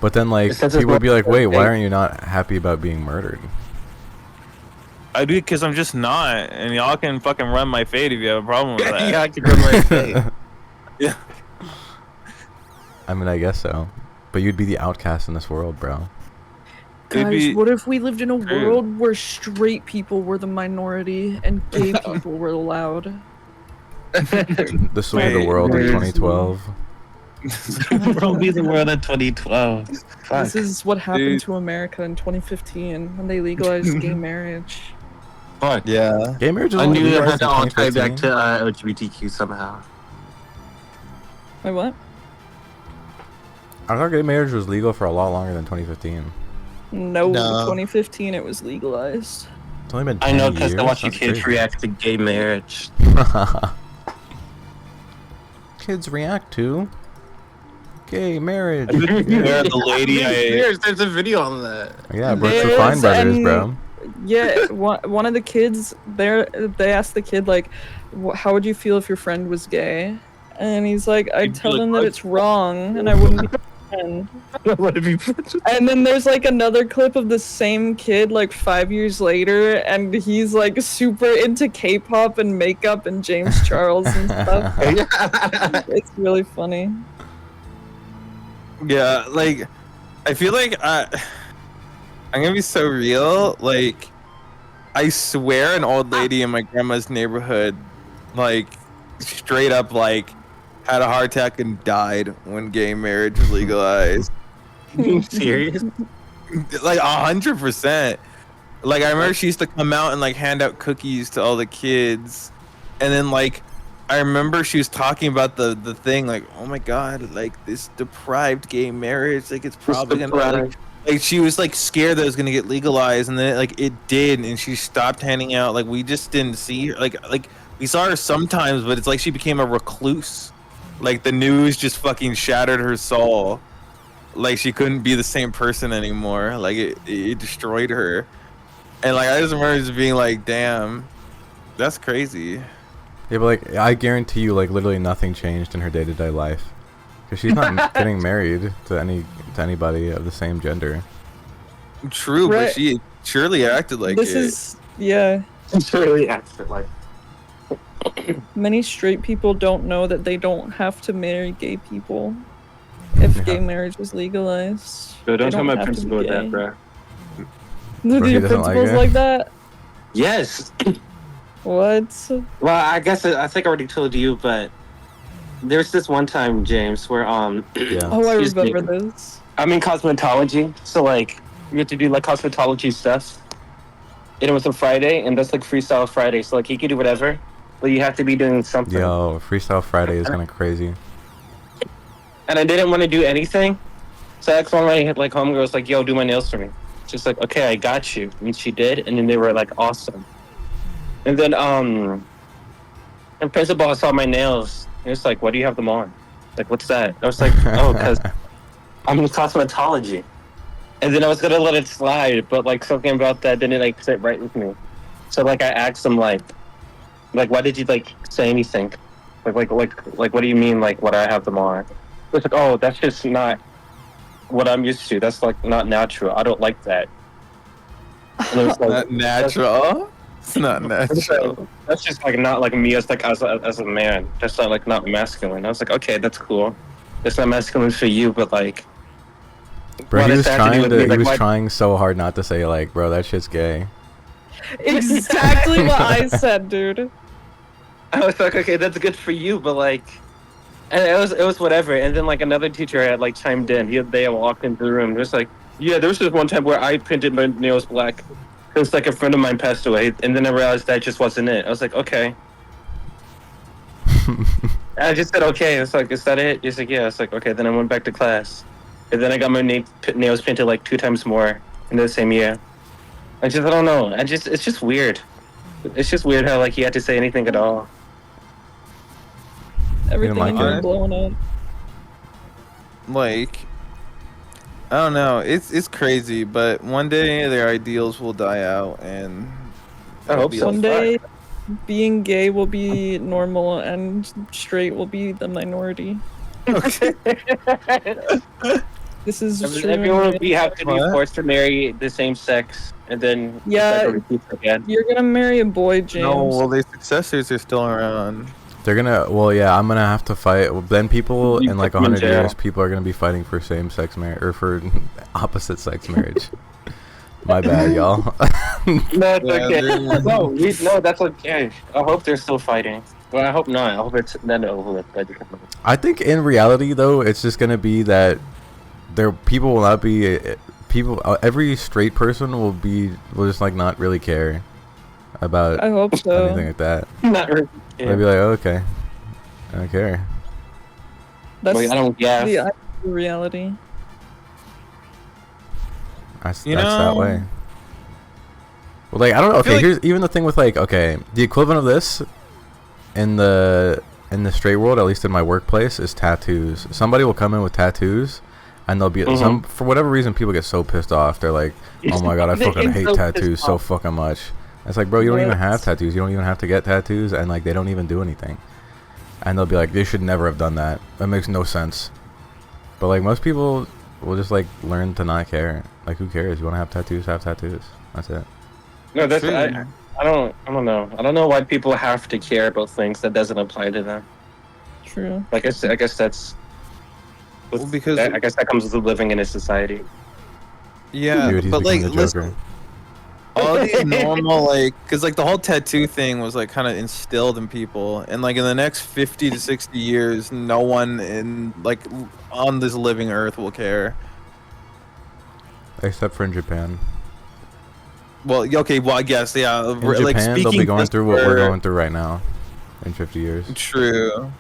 But then, like, Since it's people would be like, not- wait, why aren't you not happy about being murdered? I do because I'm just not, and y'all can fucking run my fate if you have a problem with that. Yeah, I can run my face. Yeah. I mean, I guess so. But you'd be the outcast in this world, bro. It'd Guys, be- what if we lived in a True. world where straight people were the minority and gay people were allowed? This will be the Wait, world in where's- 2012. World be the world in 2012. Fuck. This is what happened Dude. to America in 2015 when they legalized gay marriage. Fuck. Yeah. Gay marriage was I only knew it legalized had to in all tie back 2015. to LGBTQ somehow. Wait, what? I thought gay marriage was legal for a lot longer than 2015. No, No. 2015 it was legalized. It's only been 10 I know years. because I watch you That's kids crazy. react to gay marriage. Kids react to gay marriage. Where the lady There's a video on that. Yeah, bro, it's the There's Fine Brothers, an- bro. Yeah, one of the kids there, they asked the kid like, "How would you feel if your friend was gay?" And he's like, "I'd He'd be tell like, them that "What?" it's wrong, and I wouldn't be a friend." What have you? And then there's like another clip of the same kid like 5 years later, and he's like super into K-pop and makeup and James Charles and stuff. It's really funny. Yeah, like, I feel like I'm gonna be so real. Like, I swear, an old lady in my grandma's neighborhood, like, straight up, like, had a heart attack and died when gay marriage was legalized. Serious? Like 100%. Like, I remember she used to come out and like hand out cookies to all the kids, and then like, I remember she was talking about the thing, like, oh my god, like this deprived gay marriage, like it's probably gonna like she was like scared that it was gonna get legalized, and then like it did, and she stopped handing out. Like we just didn't see her. Like we saw her sometimes, but it's like she became a recluse. Like the news just fucking shattered her soul. Like she couldn't be the same person anymore. Like it destroyed her. And like I just remember just being like, damn, that's crazy. Yeah, but like, I guarantee you, like, literally nothing changed in her day-to-day life. Because she's not getting married to anybody of the same gender. True, Right. but she surely acted like This it. is, yeah. It's really accurate. Like, Many straight people don't know that they don't have to marry gay people if Yeah. gay marriage was legalized. bro, don't They tell my have to be principal gay. that, bro. Do Bro, he your doesn't like principals it? like that? Yes. What? Well, I guess I think I already told you, but there's this one time, James, where Yeah. Oh, I Excuse me. remember this. I'm in cosmetology, so like we have to do like cosmetology stuff. And it was a Friday, and that's like Freestyle Friday, so like you can do whatever, but you have to be doing something. Yo, Freestyle Friday is kind of crazy. And I didn't want to do anything, so I asked one of my like homegirls, like, "Yo, do my nails for me." She's like, "Okay, I got you," and she did, and then they were like awesome. And then and principal saw my nails, and it's like, "Why do you have them on? Like, what's that?" I was like, "Oh, because I'm in cosmetology." And then I was gonna let it slide, but like something about that didn't like sit right with me. So like I asked him like why did you like say anything? Like what do you mean like what I have them on? It's like, oh, that's just not what I'm used to. That's like not natural. I don't like that. And it was like, Not natural. It's not natural. that's just like not like me as like as a man. That's not like not masculine. I was like, okay, that's cool. It's not masculine for you, but like Bro, What he does was that have to do trying with to. me? He Like, was why- trying so hard not to say like, bro, that shit's gay. Exactly what I said, dude. I was like, okay, that's good for you, but like, and it was whatever. And then like another teacher had like chimed in. They had walked into the room. It was like, yeah, there was just one time where I painted my nails black. It was like a friend of mine passed away, and then I realized that just wasn't it. I was like, okay. I just said okay. It's like, is that it? He's like, yeah. It's like, okay. Then I went back to class, and then I got my nails painted like 2 times more in the same year. I don't know. It's just weird. It's just weird how like he had to say anything at all. Everything like in here it? blowing up. Like, I don't know. It's crazy, but one day their ideals will die out, and I hope so. One day, being gay will be normal and straight will be the minority. Okay. This is true. Everyone will have to be What? forced to marry the same sex, and then Yeah. cycle repeats again. You're gonna marry a boy, James. No, well, their successors are still around. They're gonna. Well, yeah, I'm gonna have to fight. Well, then people You in like put me in 100 jail. years, people are gonna be fighting for same-sex marriage or for opposite-sex marriage. My bad, y'all. No, it's Yeah, okay. they're- No, that's okay. I hope they're still fighting. Well, I hope not. I hope it's then over with. I think in reality, though, it's just gonna be that people will not be people. Every straight person will just like not really care about I hope so. anything like that. Not really. They'll be like, oh, okay, I don't care. That's Like, I don't guess. the ideal reality. That's You that know- way. Well, like I don't know. I feel Okay, like- here's even the thing with like okay, the equivalent of this in the straight world, at least in my workplace, is tattoos. Somebody will come in with tattoos, and they'll be some for whatever reason. People get so pissed off. They're like, "Oh my god, I They fucking get hate so tattoos pissed so off. fucking much." It's like, bro, you don't even What? have tattoos. You don't even have to get tattoos, and like they don't even do anything. And they'll be like, "They should never have done that. That makes no sense." But like most people will just like learn to not care. Like, who cares? You want to have tattoos? Have tattoos. That's it. No, that's True. I don't know. I don't know why people have to care about things that doesn't apply to them. True. Like I guess that's. Well, because I guess that comes with living in a society. yeah, Dude, he's but like becoming the listen, Joker. all these normal like, cause like the whole tattoo thing was like kind of instilled in people, and like in the next 50 to 60 years, no one in like on this living earth will care. Except for in Japan. Well, okay, well I guess yeah. In like Japan, they'll be speaking going just through what we're for- going through right now in 50 years. True.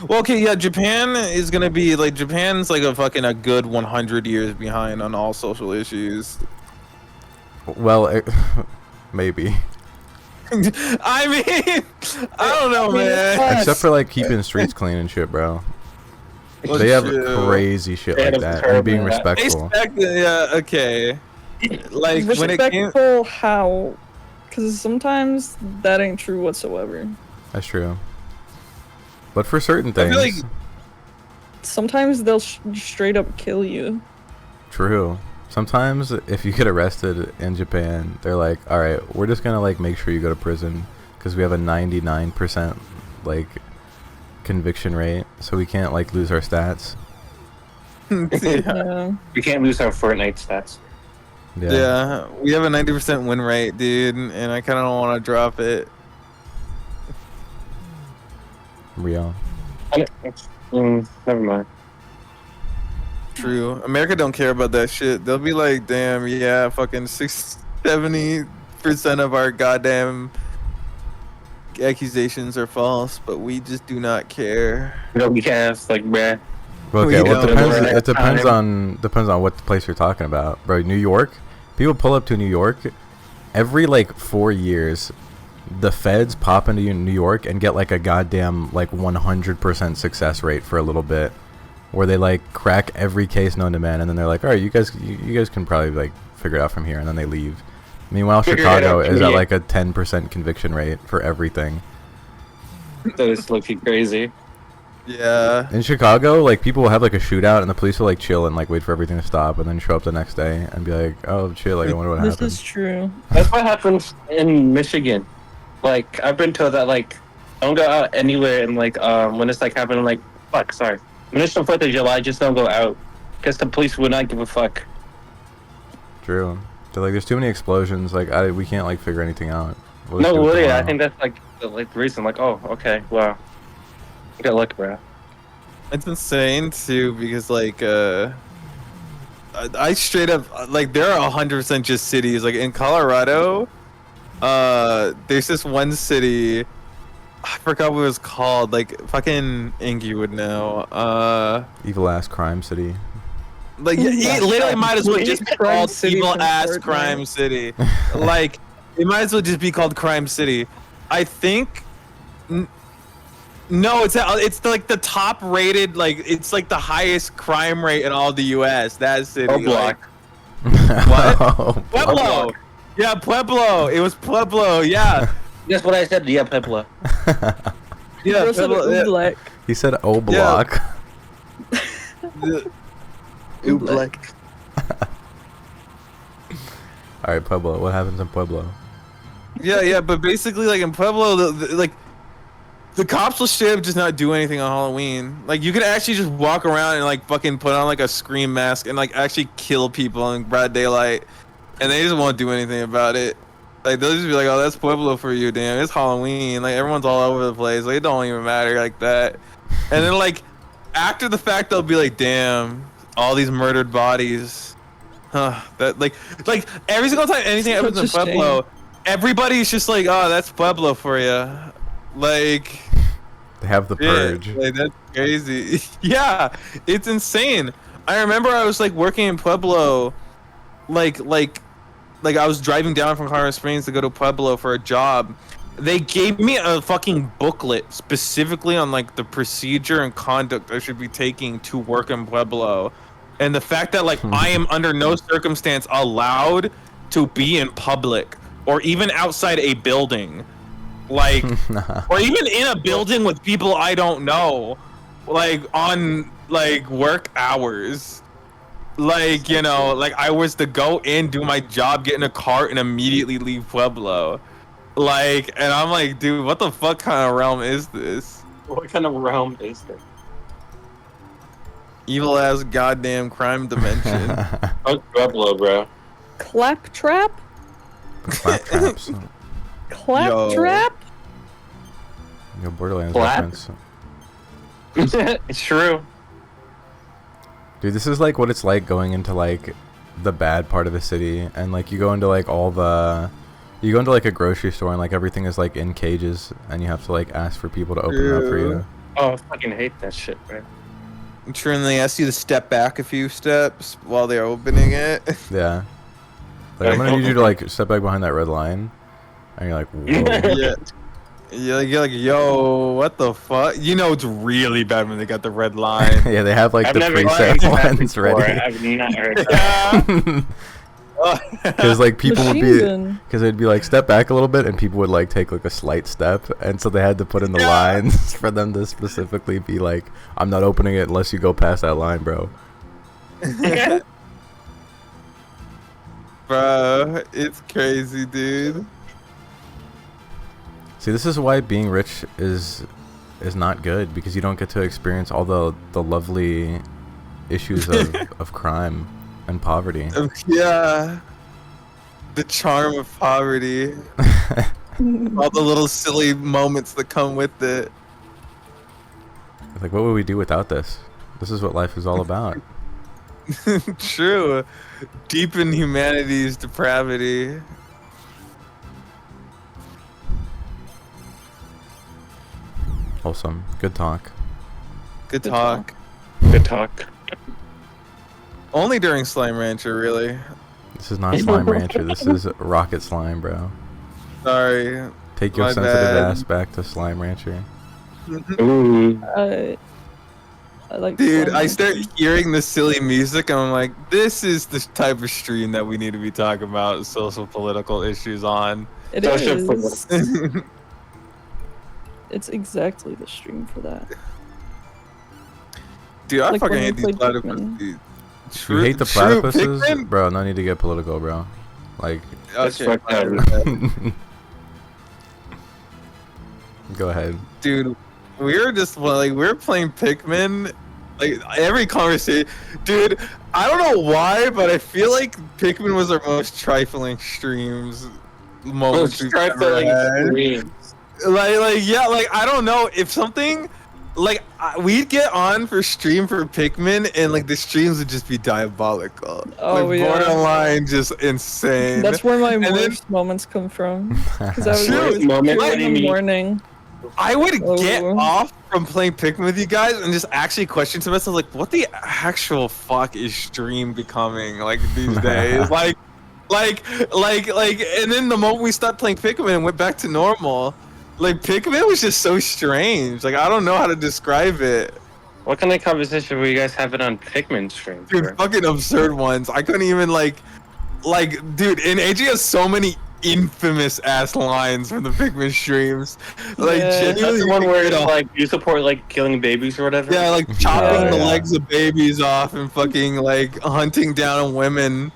Well, okay, yeah, Japan is gonna be like Japan's like a good 100 years behind on all social issues. Well, maybe. I mean, I don't know, man. Except for like keeping streets clean and shit, bro. Well, They have true. crazy shit They like have that. terrible And being that. respectful. Yeah, okay. Like when it came, Respectful how? Because sometimes that ain't true whatsoever. That's true. But for certain I things, feel like Sometimes they'll straight up kill you. true. Sometimes if you get arrested in Japan, they're like, all right, we're just going to like make sure you go to prison because we have a 99% like conviction rate. So we can't like lose our stats. yeah. Yeah. We can't lose our Fortnite stats. Yeah, we have a 90% win rate, dude, and I kind of don't want to drop it. Real. Never mind. True. America don't care about that shit. They'll be like, damn, yeah, fucking 70% of our goddamn accusations are false, but we just do not care. You know, we can't have like, bruh. Well, We okay, well, don't. it depends Time. on what place you're talking about, bro. New York, people pull up to New York every like 4 years. The feds pop into New York and get like a goddamn like 100% success rate for a little bit, where they like crack every case known to man, and then they're like, all right, you guys can probably like figure it out from here, and then they leave. Meanwhile, Figure it Chicago out from is at here. like a 10% conviction rate for everything. That is looking crazy. Yeah. In Chicago, like people will have like a shootout, and the police will like chill and like wait for everything to stop, and then show up the next day and be like, "Oh shit! Like I wonder what This happened." is true. That's what happens in Michigan. Like I've been told that like don't go out anywhere and like when it's like happening like fuck sorry when it's the 4th of July just don't go out because the police would not give a fuck. True. So like, there's too many explosions. Like we can't like figure anything out. We'll just No, do it really, I tomorrow. think that's like the reason. Like oh okay wow, you got luck, bro. It's insane too because like I straight up like there are 100% just cities like in Colorado. There's this one city. I forgot what it was called. Like fucking Ingy would know. Evil ass crime city. Like it literally might as well just be Crime called City Evil from Ass Fortnite. Crime City. Like it might as well just be called Crime City. I think No, it's like the top rated, like it's like the highest crime rate in all the U.S. That city. Oh, block. What? Oh, Pueblo. Yeah, Pueblo. It was Pueblo. Yeah. That's what I said. Yeah, Pueblo. Yeah. Girl said Pueblo, yeah. Oobleck. he said O block. Oobleck. All right, Pueblo. What happens in Pueblo? Yeah, but basically, like in Pueblo, like the cops will straight up just not do anything on Halloween. Like you could actually just walk around and like fucking put on like a scream mask and like actually kill people in broad daylight, and they just won't do anything about it. Like they'll just be like, "Oh, that's Pueblo for you, damn. It's Halloween. Like everyone's all over the place. Like it don't even matter like that." And then like after the fact, they'll be like, "Damn, all these murdered bodies." Huh? That like every single time anything happens in Such a Pueblo, everybody's just like, "Oh, that's Pueblo for you." Like. They have the purge. Yeah, like, that's crazy. Yeah, it's insane. I remember I was like working in Pueblo, like I was driving down from Colorado Springs to go to Pueblo for a job. They gave me a fucking booklet specifically on like the procedure and conduct I should be taking to work in Pueblo, and the fact that like I am under no circumstance allowed to be in public or even outside a building. Like, or even in a building with people I don't know, like on like work hours, like you know, like I was to go in, do my job, get in a car, and immediately leave Pueblo, like, and I'm like, dude, what the fuck kind of realm is this? What kind of realm is this? Evil ass goddamn crime dimension. Fuck Pueblo, bro. Claptrap? Claptraps. Claptrap? Yo, Borderlands Clap? reference. It's true. Dude, this is like what it's like going into like the bad part of the city, and like you go into like you go into like a grocery store and like everything is like in cages, and you have to like ask for people to open it up for you. Oh, I fucking hate that shit, man. I'm sure they ask you to step back a few steps while they're opening it. Yeah. Like I'm gonna need you to like step back behind that red line, and you're like, whoa. Yeah. Yeah, you're like, yo, what the fuck? You know it's really bad when they got the red line. Yeah, they have like I've the never preset heard that ones before. ready. I've not heard that. Because like people would Machine be, gun. because they'd be like step back a little bit, and people would like take like a slight step, and so they had to put in the lines for them to specifically be like, I'm not opening it unless you go past that line, bro. Bro, it's crazy, dude. See, this is why being rich is not good, because you don't get to experience all the lovely issues of crime and poverty. Yeah. The charm of poverty. All the little silly moments that come with it. Like, what would we do without this? This is what life is all about. True. Deepen humanity's depravity. Wholesome. Good talk. Good Good talk. Good talk. Only during Slime Rancher, really. This is not Slime Rancher. This is Rocket Slime, bro. Sorry. Take your My sensitive bad. ass back to Slime Rancher. Ooh. I like Dude, slime I start rancher. hearing the silly music and I'm like, this is the type of stream that we need to be talking about social political issues on. It Social is. It's exactly the stream for that. Dude, I Like fucking when hate we these played platypus. Pikmin. Dude. You hate the True platypuses? Pikmin? Bro, no need to get political, bro. Like, That's Okay, fucked up. fine. go ahead. Dude, we were just like, we were playing Pikmin. Like, every conversation. Dude, I don't know why, but I feel like Pikmin was our most trifling streams. Moments we've ever had. Like yeah, like I don't know if something like we'd get on for stream for Pikmin and like the streams would just be diabolical. Oh, like yeah. borderline just insane. That's where my then- worst moments come from. Because I was True. like, Moment, two what in do you the mean? morning. I would get Oh. off from playing Pikmin with you guys and just actually question to myself like, what the actual fuck is stream becoming like these days? like, and then the moment we stopped playing Pikmin and went back to normal, Like Pikmin was just so strange. Like I don't know how to describe it. What kind of conversation were you guys having on Pikmin stream? Dude, fucking absurd ones. I couldn't even like, dude. And AJ has so many infamous ass lines from the Pikmin streams. Like, Yeah. That's genuinely, the one where you know, like you support like killing babies or whatever. yeah, like chopping Yeah, the yeah. legs of babies off and fucking like hunting down women.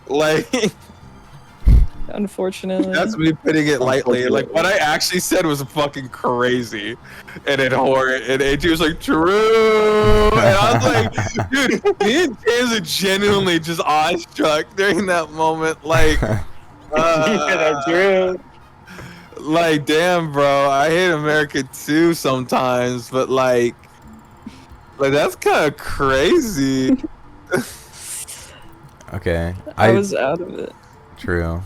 Like Unfortunately. that's me putting it lightly. Like what I actually said was fucking crazy, and it horrid. And AJ was like, "True," and I was like, "Dude, me and James are genuinely just awestruck during that moment." Like, That's true. like, damn, bro, I hate America too sometimes, but like that's kind of crazy. Okay. I was out of it. True.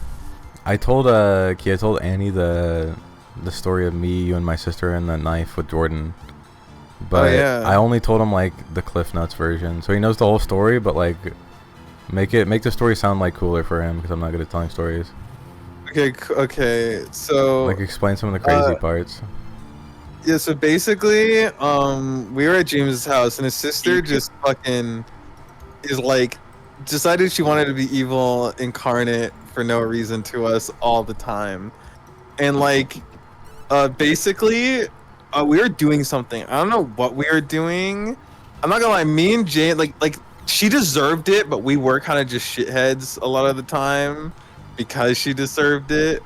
I told I told Annie the story of me, you, and my sister and the knife with Jordan. But yeah. I only told him like the Cliff Notes version, so he knows the whole story. But like, make the story sound like cooler for him because I'm not good at telling stories. Okay, so Like, explain some of the crazy uh, parts. yeah, so basically, we were at James's house and his sister just fucking is like decided she wanted to be evil incarnate for no reason to us all the time. And like basically we were doing something. I don't know what we were doing. I'm not gonna lie, me and Jane like she deserved it, but we were kind of just shitheads a lot of the time because she deserved it.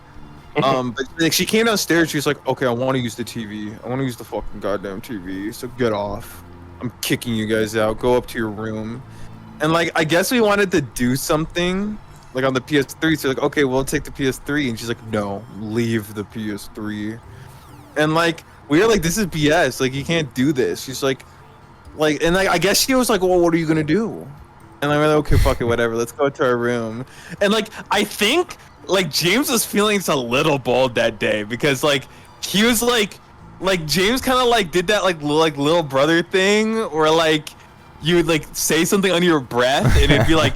But like she came downstairs, she was like, "Okay, I want to use the TV. I want to use the fucking goddamn TV. So get off. I'm kicking you guys out. Go up to your room." And like I guess we wanted to do something like on the PS3. So like, okay, we'll take the PS3, and she's like, "No, leave the PS3." And like we were like, "This is BS. Like you can't do this." She's like, and like I guess she was like, "Well, what are you gonna do?" And like, we're like, "Okay, fuck it, whatever. Let's go to our room." And like I think like James was feeling a little bold that day because like he was like James kind of like did that like little brother thing where like you would like say something under your breath and it'd be like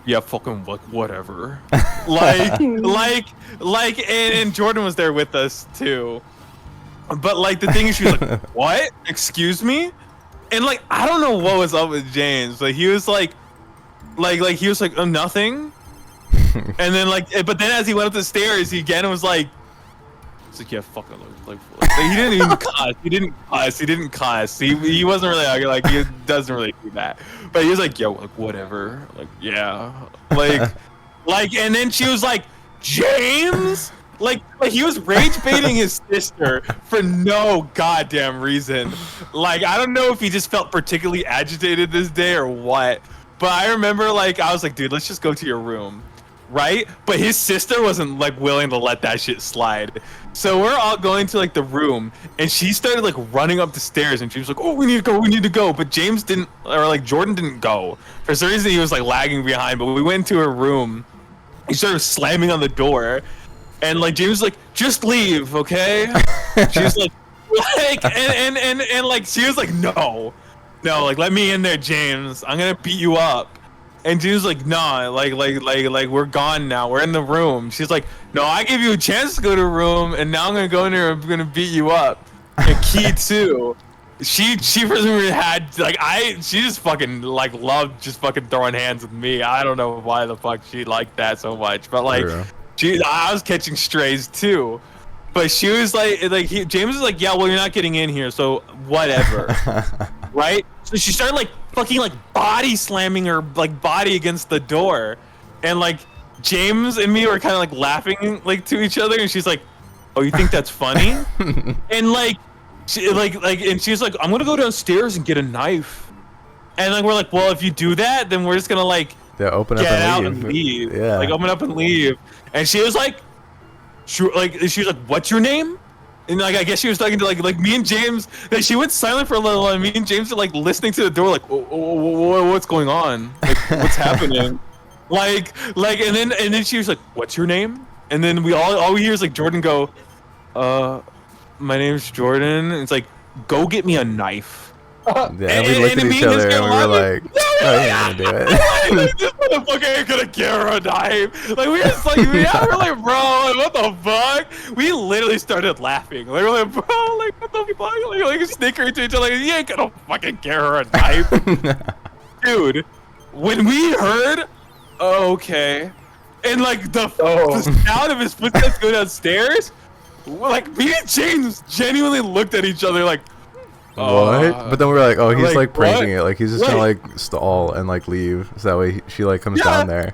yeah, fucking like whatever. And Jordan was there with us too. But like the thing is, she was like, "What? Excuse me?" And like I don't know what was up with James. Like he was like he was like, nothing." And then but then as he went up the stairs, he again was like, "It's like, yeah, fucking like he didn't even cuss. He didn't cuss. He wasn't really like he doesn't really do that. But he was like, yo, like whatever. Like yeah, like and then she was like, James. Like he was rage baiting his sister for no goddamn reason. Like I don't know if he just felt particularly agitated this day or what. But I remember like I was like, dude, let's just go to your room, right? But his sister wasn't like willing to let that shit slide. So we're all going to like the room, and she started like running up the stairs, and she was like, "Oh, we need to go." But James didn't, or like Jordan didn't go. For some reason, he was like lagging behind. But we went into her room. He started slamming on the door. And like James was like, just leave, okay? She was like and like she was like, no, like let me in there, James. I'm gonna beat you up. And James was like, nah, like we're gone now. We're in the room. She's like, no, I gave you a chance to go to a room, and now I'm gonna go in there and I'm gonna beat you up. And Key too. She really had she just fucking like loved just fucking throwing hands with me. I don't know why the fuck she liked that so much, but like. I was catching strays too, but she was James was like, yeah, well, you're not getting in here, so whatever, right? So she started like fucking like body slamming her like body against the door, and like James and me were kind of like laughing like to each other, and she's like, oh, you think that's funny? And like she and she's like, I'm gonna go downstairs and get a knife, and like we're like, well, if you do that, then we're just gonna like open get up out and and leave. Yeah. Like open up and leave. And she was like, she was like, what's your name? And like I guess she was talking to like me and James. That she went silent for a little, and me and James are like listening to the door, like, what's going on? Like, what's happening? Like, and then she was like, what's your name? And then we all we hear is like Jordan go, my name's Jordan. And it's like, go get me a knife. Yeah, and we looked at each other and we were like, "No, he ain't gonna do it." This motherfucker ain't gonna give her a knife. Like we just like, yeah, we're like, bro, like, what the fuck? We literally started laughing. Like we're like, bro, like what the fuck? Like snickering to each other. Like, he ain't gonna fucking give her a knife, dude. When we heard, okay, and like the sound of his footsteps go downstairs, like me and James genuinely looked at each other like. What? But then we were like, oh, he's like pranking what? it. Like he's just gonna like stall and like leave, so that way she like comes down there.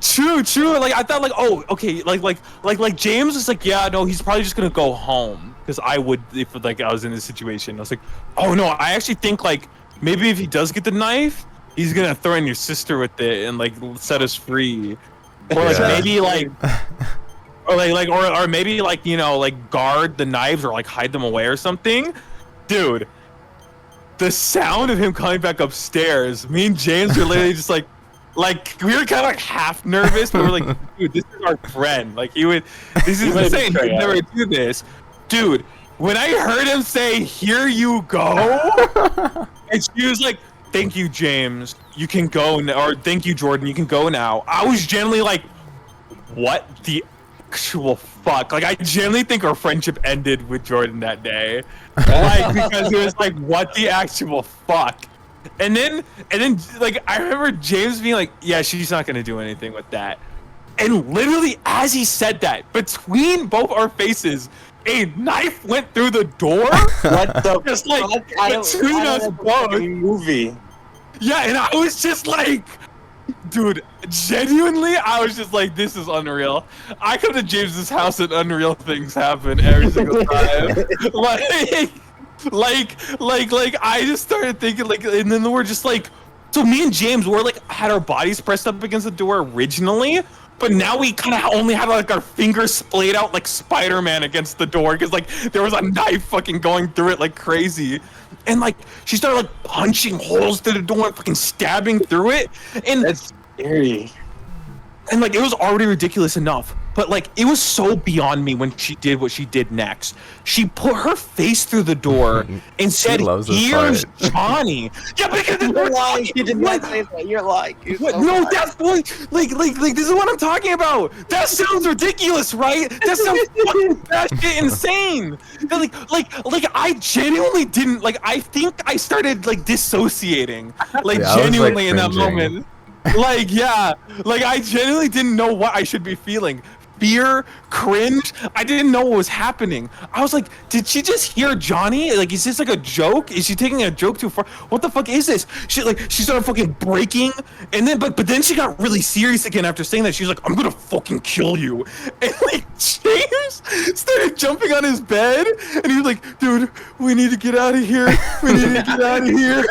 True. Like I thought, like, oh, okay, like James was like, yeah, no, he's probably just gonna go home because I would if like I was in this situation. I was like, oh no, I actually think like maybe if he does get the knife, he's gonna threaten your sister with it and like set us free, or like maybe like. Or or maybe like, you know, like guard the knives or like hide them away or something. Dude, the sound of him coming back upstairs, me and James were literally just like we were kind of like half nervous, but we're like, dude, this is our friend. Like this is insane. He'd never do this. Dude, when I heard him say, "Here you go," and she was like, "Thank you, James. You can go now," or "Thank you, Jordan. You can go now." I was genuinely like, what the actual fuck? Like I genuinely think our friendship ended with Jordan that day, like because it was like, what the actual fuck? And then like I remember James being like, yeah, she's not gonna do anything with that. And literally as he said that, between both our faces, a knife went through the door. What the just like between us both. Movie. Yeah, and I was just like, dude, genuinely, I was just like, this is unreal. I come to James's house and unreal things happen every single time. like, I just started thinking, like, and then we're just like, so me and James were like, had our bodies pressed up against the door originally, but now we kind of only had like our fingers splayed out like Spider-Man against the door because like there was a knife fucking going through it like crazy. And like she started like punching holes through the door and fucking stabbing through it. And that's scary. And like it was already ridiculous enough, but like it was so beyond me when she did what she did next. She put her face through the door and said, "Here's Johnny." Yeah, because you're lying. You did not say that. You're lying. You're so no, lying. that's like this is what I'm talking about. That sounds ridiculous, right? That sounds fucking batshit insane. Like I genuinely didn't like. I think I started like dissociating, like genuinely in that moment. Like, yeah, like I genuinely didn't know what I should be feeling. Fear, cringe. I didn't know what was happening. I was like, did she just hear Johnny? Like, is this like a joke? Is she taking a joke too far? What the fuck is this? She started fucking breaking, and then but then she got really serious again after saying that. She was like, I'm gonna fucking kill you. And like James started jumping on his bed, and he was like, dude, we need to get out of here. We need to get out of here.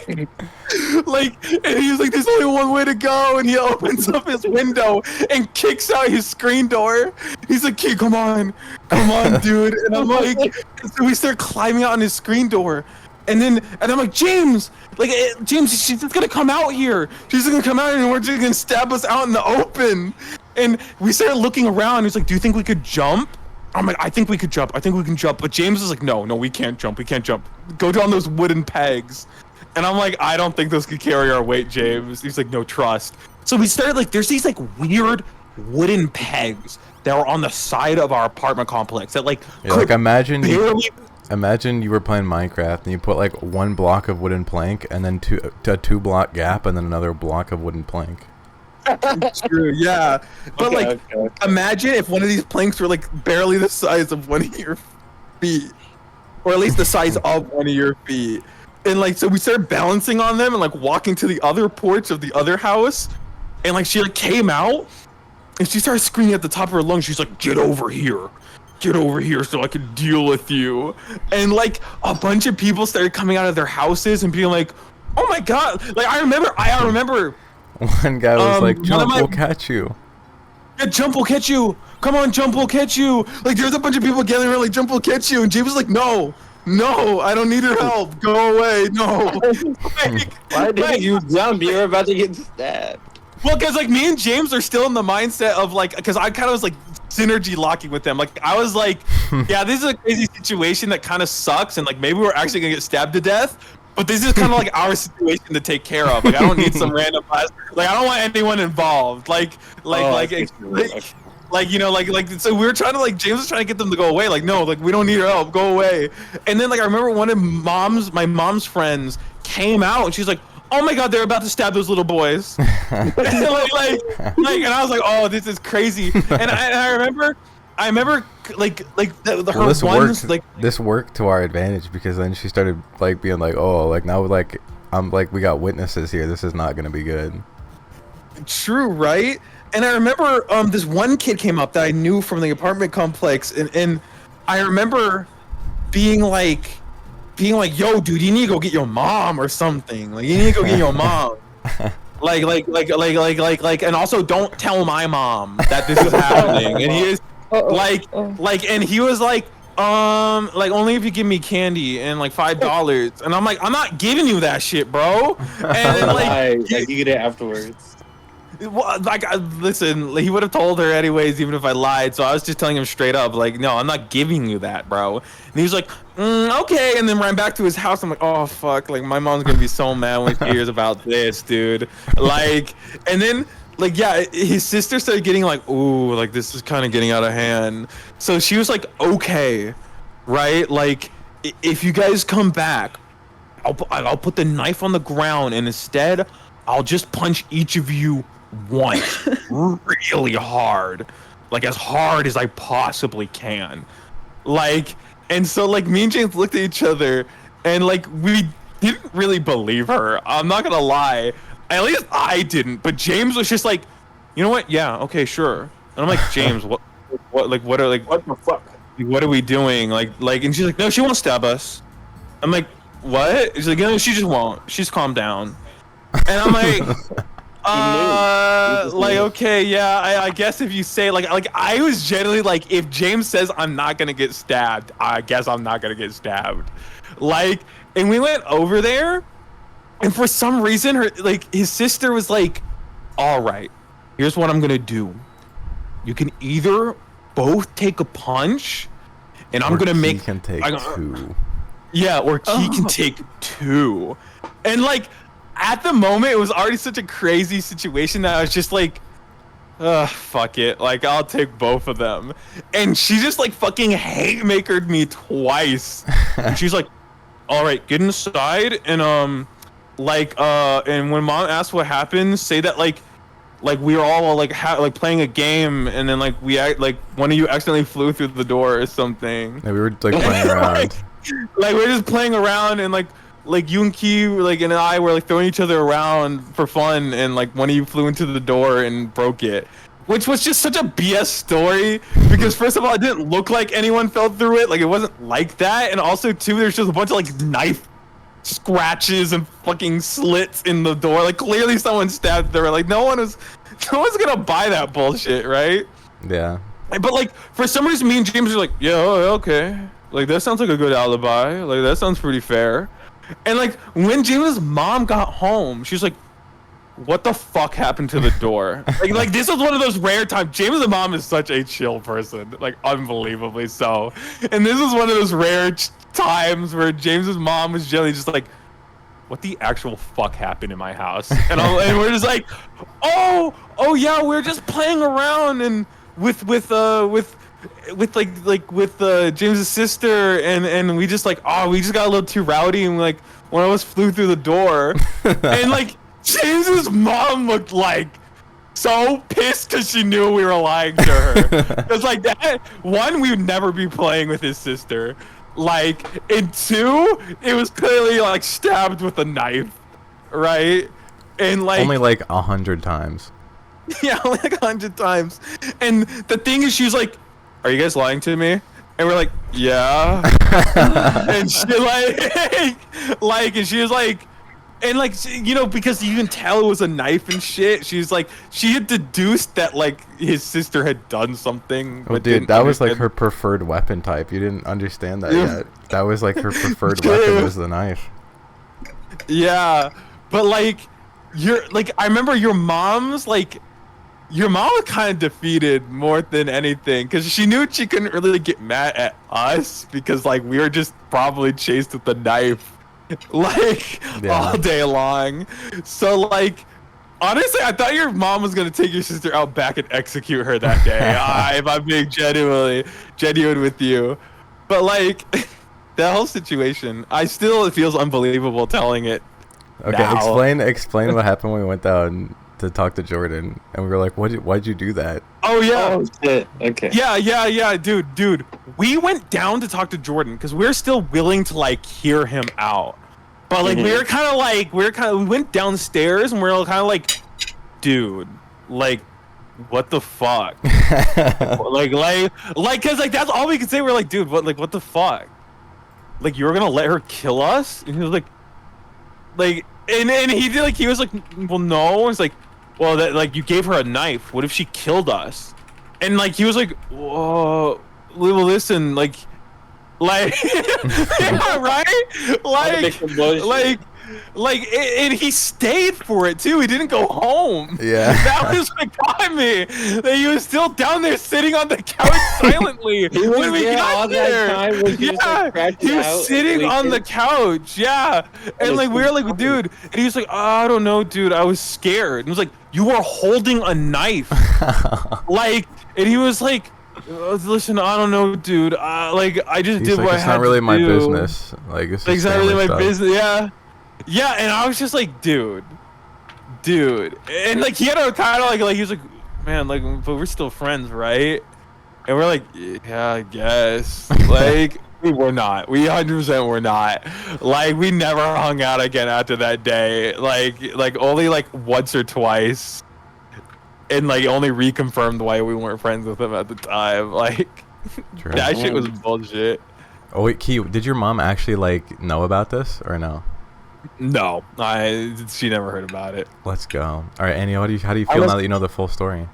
And he was like, there's only one way to go, and he opens up his window and kicks out his screen door. He's like, "Kid, come on, dude." And I'm like, so we start climbing out on his screen door, and I'm like, James, James, she's just gonna come out here. She's gonna come out here, and we're just gonna stab us out in the open. And we started looking around. He's like, "Do you think we could jump?" I'm like, "I think we could jump. I think we can jump." But James is like, "No, we can't jump. We can't jump. Go down those wooden pegs." And I'm like, "I don't think those could carry our weight, James." He's like, "No, trust." So we started like, there's these like weird wooden pegs that were on the side of our apartment complex that like, yeah, like imagine you were playing Minecraft and you put like one block of wooden plank and then a 2-block gap and then another block of wooden plank. True, yeah. But imagine if one of these planks were like barely the size of one of your feet, or at least the size of one of your feet. And like, so we started balancing on them and like walking to the other porch of the other house, and like she like came out and she started screaming at the top of her lungs. She's like, get over here so I can deal with you. And like a bunch of people started coming out of their houses and being like, oh my god. Like I remember one guy was like, "Jump, we'll catch you." Yeah, "Jump, we'll catch you. Come on, Jump, we'll catch you." Like there's a bunch of people gathering around like, "Jump, we'll catch you." And James was like, no, I don't need her help. Go away. No. Why didn't you jump? You were about to get stabbed. Well, because like me and James are still in the mindset of like, because I kind of was like synergy locking with them. Like I was like, yeah, this is a crazy situation that kind of sucks, and like maybe we're actually gonna get stabbed to death. But this is kind of like our situation to take care of. Like I don't need some random like I don't want anyone involved. Like you know, like so we were trying to like James was trying to get them to go away. Like no, like we don't need your help. Go away. And then like I remember one of my mom's friends came out and she's like, oh my god, they're about to stab those little boys. like, and I was like, oh, this is crazy. And I remember like her this ones worked, like this worked to our advantage because then she started like being like, oh, like now like I'm like we got witnesses here. This is not gonna be good. true, right? And I remember this one kid came up that I knew from the apartment complex, and I remember being like, yo, dude, you need to go get your mom or something. Like you need to go get your mom. like, and also don't tell my mom that this is happening. And he is and he was like only if you give me candy and like $5. And I'm like, I'm not giving you that shit, bro. And then, like you get it afterwards. Well, like, listen, he would have told her anyways, even if I lied. So I was just telling him straight up, like, no, I'm not giving you that, bro. And he was like, okay, and then ran back to his house. I'm like, oh fuck, like my mom's gonna be so mad when she hears about this, dude. Like, and then like yeah, his sister started getting like, ooh, like this is kind of getting out of hand. So she was like, okay, right, like if you guys come back, I'll put the knife on the ground, and instead I'll just punch each of you once really hard, like as hard as I possibly can. Like, and so like me and James looked at each other and like we didn't really believe her. I'm not gonna lie, at least I didn't, but James was just like, you know what, yeah, okay, sure. And I'm like, James, what the fuck, what are we doing, like and she's like, no, she won't stab us. I'm like, what? She's like, no, she just won't, she's calmed down. And I'm like, like, okay, yeah, I guess if you say like I was generally like, if James says I'm not gonna get stabbed, I guess I'm not gonna get stabbed. Like, and we went over there, and for some reason his sister was like, all right, here's what I'm gonna do. You can either both take a punch, and I'm gonna make can take two. Yeah, or he can take two. And like at the moment, it was already such a crazy situation that I was just like, fuck it. Like, I'll take both of them. And she just, like, fucking hate-makered me twice. And she's like, all right, get inside. And, and when mom asked what happened, say that, like we were all, like, playing a game. And then, like, one of you accidentally flew through the door or something. Yeah, we were, like, playing around. like, we were just playing around and, like you and Key, like, and I were like throwing each other around for fun, and like one of you flew into the door and broke it, which was just such a BS story because first of all, it didn't look like anyone fell through it, like it wasn't like that, and also two, there's just a bunch of like knife scratches and fucking slits in the door, like clearly someone stabbed there. Like no one's gonna buy that bullshit, right? Yeah. But like for some reason, me and James are like, yeah, okay, like that sounds like a good alibi, like that sounds pretty fair. And like when James' mom got home, she was like, what the fuck happened to the door? like this was one of those rare times. James' mom is such a chill person, like unbelievably so. And this is one of those rare times where James' mom was generally just like, what the actual fuck happened in my house? And we're just like, oh yeah, we're just playing around and with James's sister, and we just like, we just got a little too rowdy, and like one of us flew through the door, and like James's mom looked like so pissed because she knew we were lying to her. It's like that. One, we would never be playing with his sister. Like, and two, it was clearly like stabbed with a knife, right? And like only like 100 times. Yeah, like 100 times. And the thing is, she was like, are you guys lying to me? And we're like, yeah. And she and she was like, and like, you know, because you can tell it was a knife and shit. She's like, she had deduced that like his sister had done something. Oh, dude, that was like her preferred weapon type. You didn't understand that yet. That was like her preferred weapon was the knife. Yeah, but like, I remember your mom's like your mom was kind of defeated more than anything because she knew she couldn't really get mad at us because like we were just probably chased with a knife like all day long. So like honestly, I thought your mom was gonna take your sister out back and execute her that day. If I'm being genuine with you, but like that whole situation, it feels unbelievable telling it. Okay, now. explain what happened when we went down to talk to Jordan, and we were like, why'd you do that? Oh yeah. Oh shit. Okay. Yeah, dude. We went down to talk to Jordan because we're still willing to like hear him out, but like we went downstairs and we were kind of like, dude, like, what the fuck? like, cause like that's all we could say. We're like, dude, what the fuck? Like, you were gonna let her kill us? And he was like, and he was like, well, no. It's like, well, that like you gave her a knife. What if she killed us? And like he was like, whoa, well, listen, like, yeah, right? And he stayed for it too. He didn't go home. Yeah. That was what got me. That he was still down there sitting on the couch silently when we got there. He was sitting on the couch. Yeah. And like we were like, dude, and he was like, I don't know, dude. I was scared. And he was like, you were holding a knife. Like, and he was like, listen, I don't know, dude. Like, I just did what I had to do. It's not really my business. Like, it's not really my business. Yeah, and I was just like, dude, and like he had a kind of like he was like, man, like, but we're still friends, right? And we're like, yeah, I guess. Like, we 100% were not. Like, we never hung out again after that day. Like only like once or twice, and like only reconfirmed why we weren't friends with him at the time. Like, that shit was bullshit. Oh wait, Key, did your mom actually like know about this or no? No, she never heard about it. Let's go. All right, Annie, how do you feel now that you know the full story?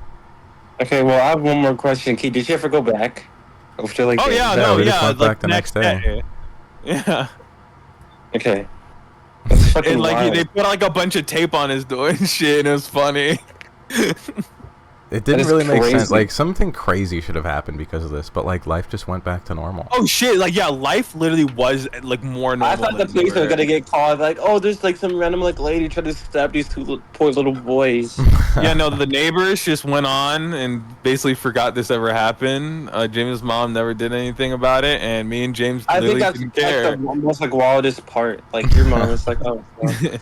Okay, well, I have one more question. Key, did you ever go back? After, like, we just went back the next day. Yeah. Okay. That's fucking And like wild. they put like a bunch of tape on his door and shit, and it was funny. It didn't is really make sense. crazy. Like, something crazy should have happened because of this, but like life just went back to normal. Oh shit! Like yeah, life literally was like more normal. I thought the police were gonna get called. Like, oh, there's like some random like lady trying to stab these two poor little boys. Yeah, no, the neighbors just went on and basically forgot this ever happened. James' mom never did anything about it, and me and James I think literally that's didn't care. the most like wildest part. Like your mom was like, oh. Well.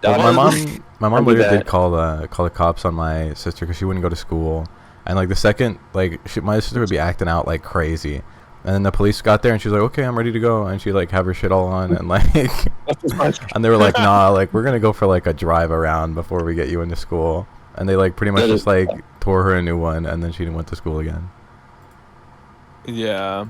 Well, my mom later did that. call the cops on my sister because she wouldn't go to school, and like the second like my sister would be acting out like crazy, and then the police got there and she was like, okay, I'm ready to go, and she like have her shit all on and like, and they were like, nah, like we're gonna go for like a drive around before we get you into school, and they like pretty much just like tore her a new one, and then she went to school again. Yeah.